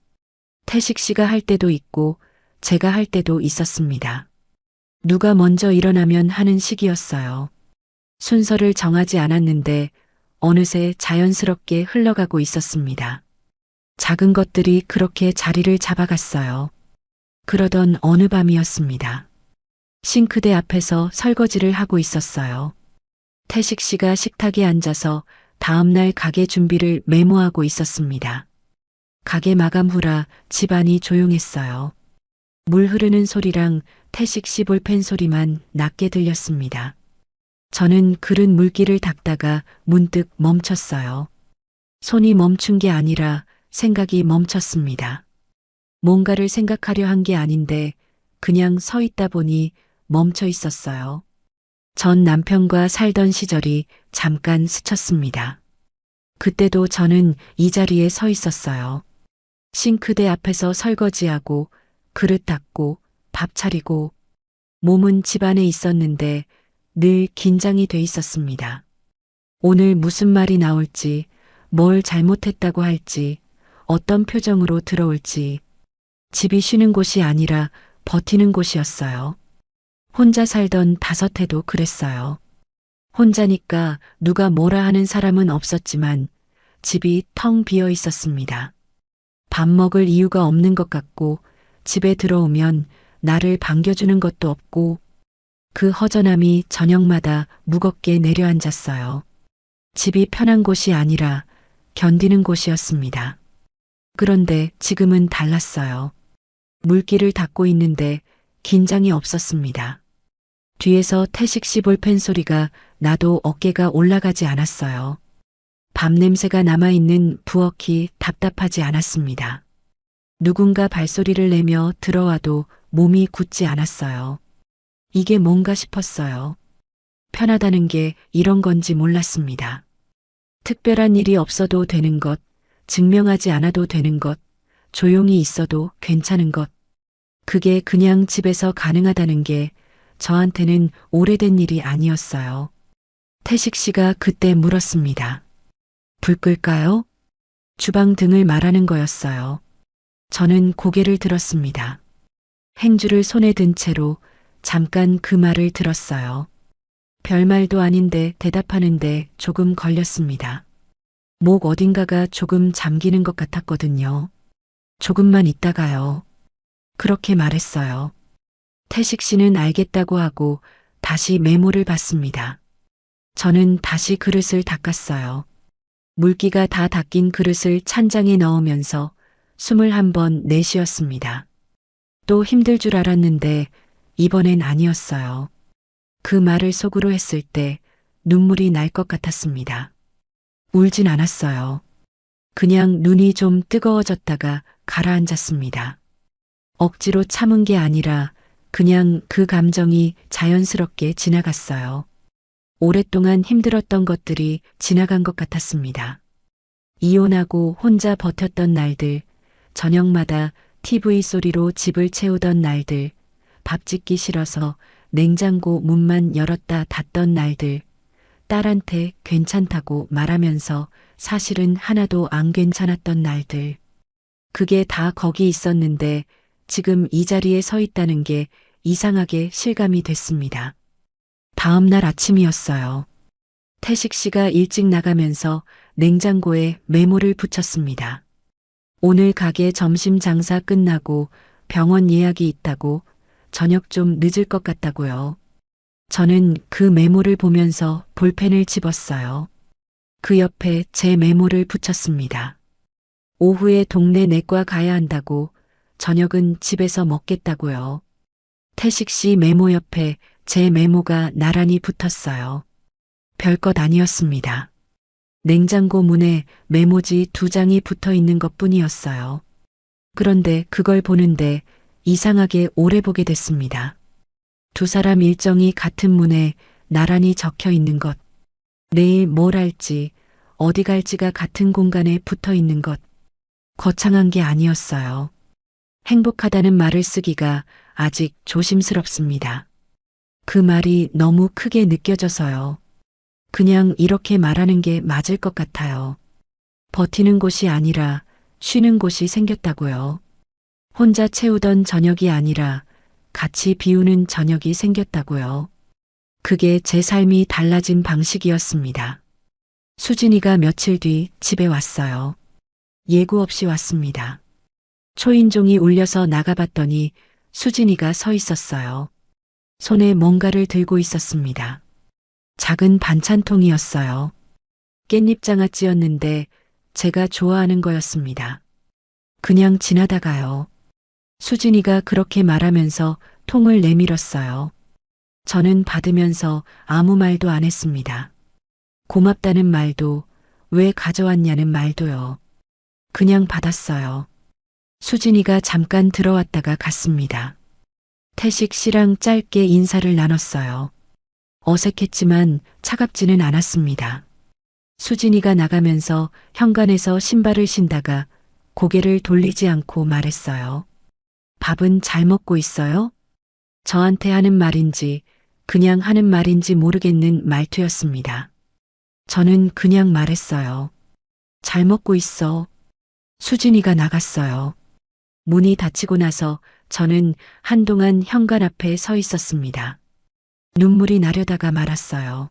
태식 씨가 할 때도 있고 제가 할 때도 있었습니다. 누가 먼저 일어나면 하는 식이었어요. 순서를 정하지 않았는데 어느새 자연스럽게 흘러가고 있었습니다. 작은 것들이 그렇게 자리를 잡아갔어요. 그러던 어느 밤이었습니다. 싱크대 앞에서 설거지를 하고 있었어요. 태식 씨가 식탁에 앉아서 다음날 가게 준비를 메모하고 있었습니다. 가게 마감 후라 집안이 조용했어요. 물 흐르는 소리랑 태식 씨 볼펜 소리만 낮게 들렸습니다. 저는 그릇 물기를 닦다가 문득 멈췄어요. 손이 멈춘 게 아니라 생각이 멈췄습니다. 뭔가를 생각하려 한 게 아닌데 그냥 서 있다 보니 멈춰 있었어요. 전 남편과 살던 시절이 잠깐 스쳤습니다. 그때도 저는 이 자리에 서 있었어요. 싱크대 앞에서 설거지하고 그릇 닦고 밥 차리고 몸은 집안에 있었는데 늘 긴장이 돼 있었습니다. 오늘 무슨 말이 나올지, 뭘 잘못했다고 할지, 어떤 표정으로 들어올지. 집이 쉬는 곳이 아니라 버티는 곳이었어요. 혼자 살던 5해도 그랬어요. 혼자니까 누가 뭐라 하는 사람은 없었지만 집이 텅 비어 있었습니다. 밥 먹을 이유가 없는 것 같고 집에 들어오면 나를 반겨주는 것도 없고 그 허전함이 저녁마다 무겁게 내려앉았어요. 집이 편한 곳이 아니라 견디는 곳이었습니다. 그런데 지금은 달랐어요. 물기를 닦고 있는데 긴장이 없었습니다. 뒤에서 태식 씨 볼펜 소리가 나도 어깨가 올라가지 않았어요. 밥 냄새가 남아있는 부엌이 답답하지 않았습니다. 누군가 발소리를 내며 들어와도 몸이 굳지 않았어요. 이게 뭔가 싶었어요. 편하다는 게 이런 건지 몰랐습니다. 특별한 일이 없어도 되는 것, 증명하지 않아도 되는 것, 조용히 있어도 괜찮은 것. 그게 그냥 집에서 가능하다는 게 저한테는 오래된 일이 아니었어요. 태식 씨가 그때 물었습니다. 불 끌까요? 주방 등을 말하는 거였어요. 저는 고개를 들었습니다. 행주를 손에 든 채로 잠깐 그 말을 들었어요. 별말도 아닌데 대답하는데 조금 걸렸습니다. 목 어딘가가 조금 잠기는 것 같았거든요. 조금만 있다가요. 그렇게 말했어요. 태식 씨는 알겠다고 하고 다시 메모를 봤습니다. 저는 다시 그릇을 닦았어요. 물기가 다 닦인 그릇을 찬장에 넣으면서 숨을 한 번 내쉬었습니다. 또 힘들 줄 알았는데 이번엔 아니었어요. 그 말을 속으로 했을 때 눈물이 날 것 같았습니다. 울진 않았어요. 그냥 눈이 좀 뜨거워졌다가 가라앉았습니다. 억지로 참은 게 아니라 그냥 그 감정이 자연스럽게 지나갔어요. 오랫동안 힘들었던 것들이 지나간 것 같았습니다. 이혼하고 혼자 버텼던 날들, 저녁마다 TV 소리로 집을 채우던 날들, 밥 짓기 싫어서 냉장고 문만 열었다 닫던 날들, 딸한테 괜찮다고 말하면서 사실은 하나도 안 괜찮았던 날들. 그게 다 거기 있었는데 지금 이 자리에 서 있다는 게 이상하게 실감이 됐습니다. 다음 날 아침이었어요. 태식 씨가 일찍 나가면서 냉장고에 메모를 붙였습니다. 오늘 가게 점심 장사 끝나고 병원 예약이 있다고 저녁 좀 늦을 것 같다고요. 저는 그 메모를 보면서 볼펜을 집었어요. 그 옆에 제 메모를 붙였습니다. 오후에 동네 내과 가야 한다고 저녁은 집에서 먹겠다고요. 태식 씨 메모 옆에 제 메모가 나란히 붙었어요. 별것 아니었습니다. 냉장고 문에 메모지 2장이 붙어 있는 것 뿐이었어요. 그런데 그걸 보는데 이상하게 오래 보게 됐습니다. 두 사람 일정이 같은 문에 나란히 적혀 있는 것, 내일 뭘 할지, 어디 갈지가 같은 공간에 붙어 있는 것, 거창한 게 아니었어요. 행복하다는 말을 쓰기가 아직 조심스럽습니다. 그 말이 너무 크게 느껴져서요. 그냥 이렇게 말하는 게 맞을 것 같아요. 버티는 곳이 아니라 쉬는 곳이 생겼다고요. 혼자 채우던 저녁이 아니라 같이 비우는 저녁이 생겼다고요. 그게 제 삶이 달라진 방식이었습니다. 수진이가 며칠 뒤 집에 왔어요. 예고 없이 왔습니다. 초인종이 울려서 나가봤더니 수진이가 서 있었어요. 손에 뭔가를 들고 있었습니다. 작은 반찬통이었어요. 깻잎장아찌였는데 제가 좋아하는 거였습니다. 그냥 지나다가요. 수진이가 그렇게 말하면서 통을 내밀었어요. 저는 받으면서 아무 말도 안 했습니다. 고맙다는 말도, 왜 가져왔냐는 말도요. 그냥 받았어요. 수진이가 잠깐 들어왔다가 갔습니다. 태식 씨랑 짧게 인사를 나눴어요. 어색했지만 차갑지는 않았습니다. 수진이가 나가면서 현관에서 신발을 신다가 고개를 돌리지 않고 말했어요. 밥은 잘 먹고 있어요? 저한테 하는 말인지 그냥 하는 말인지 모르겠는 말투였습니다. 저는 그냥 말했어요. 잘 먹고 있어. 수진이가 나갔어요. 문이 닫히고 나서 저는 한동안 현관 앞에 서 있었습니다. 눈물이 나려다가 말았어요.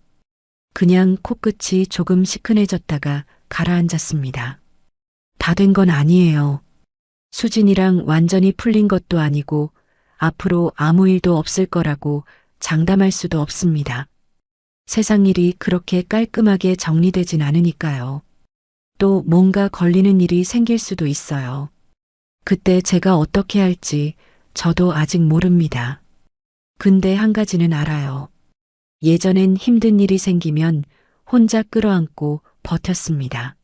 그냥 코끝이 조금 시큰해졌다가 가라앉았습니다. 다 된 건 아니에요. 수진이랑 완전히 풀린 것도 아니고 앞으로 아무 일도 없을 거라고 장담할 수도 없습니다. 세상 일이 그렇게 깔끔하게 정리되진 않으니까요. 또 뭔가 걸리는 일이 생길 수도 있어요. 그때 제가 어떻게 할지 저도 아직 모릅니다. 근데 한 가지는 알아요. 예전엔 힘든 일이 생기면 혼자 끌어안고 버텼습니다.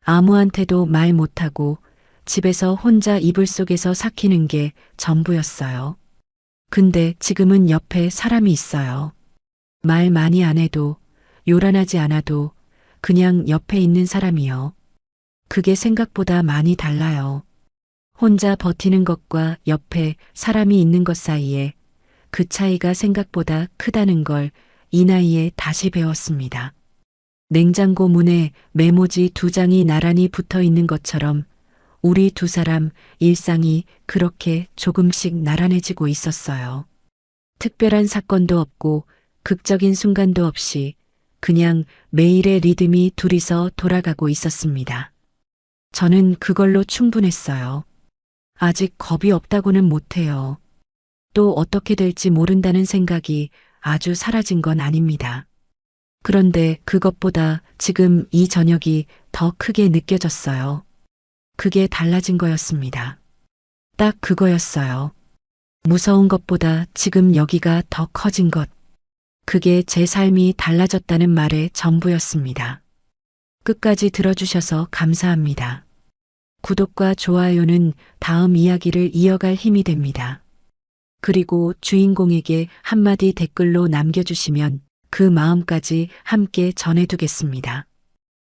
아무한테도 말 못하고 집에서 혼자 이불 속에서 삭히는 게 전부였어요. 근데 지금은 옆에 사람이 있어요. 말 많이 안 해도, 요란하지 않아도 그냥 옆에 있는 사람이요. 그게 생각보다 많이 달라요. 혼자 버티는 것과 옆에 사람이 있는 것 사이에 그 차이가 생각보다 크다는 걸 이 나이에 다시 배웠습니다. 냉장고 문에 메모지 2장이 나란히 붙어 있는 것처럼 우리 두 사람 일상이 그렇게 조금씩 나란해지고 있었어요. 특별한 사건도 없고 극적인 순간도 없이 그냥 매일의 리듬이 둘이서 돌아가고 있었습니다. 저는 그걸로 충분했어요. 아직 겁이 없다고는 못해요. 또 어떻게 될지 모른다는 생각이 아주 사라진 건 아닙니다. 그런데 그것보다 지금 이 저녁이 더 크게 느껴졌어요. 그게 달라진 거였습니다. 딱 그거였어요. 무서운 것보다 지금 여기가 더 커진 것. 그게 제 삶이 달라졌다는 말의 전부였습니다. 끝까지 들어주셔서 감사합니다. 구독과 좋아요는 다음 이야기를 이어갈 힘이 됩니다. 그리고 주인공에게 한마디 댓글로 남겨주시면 그 마음까지 함께 전해두겠습니다.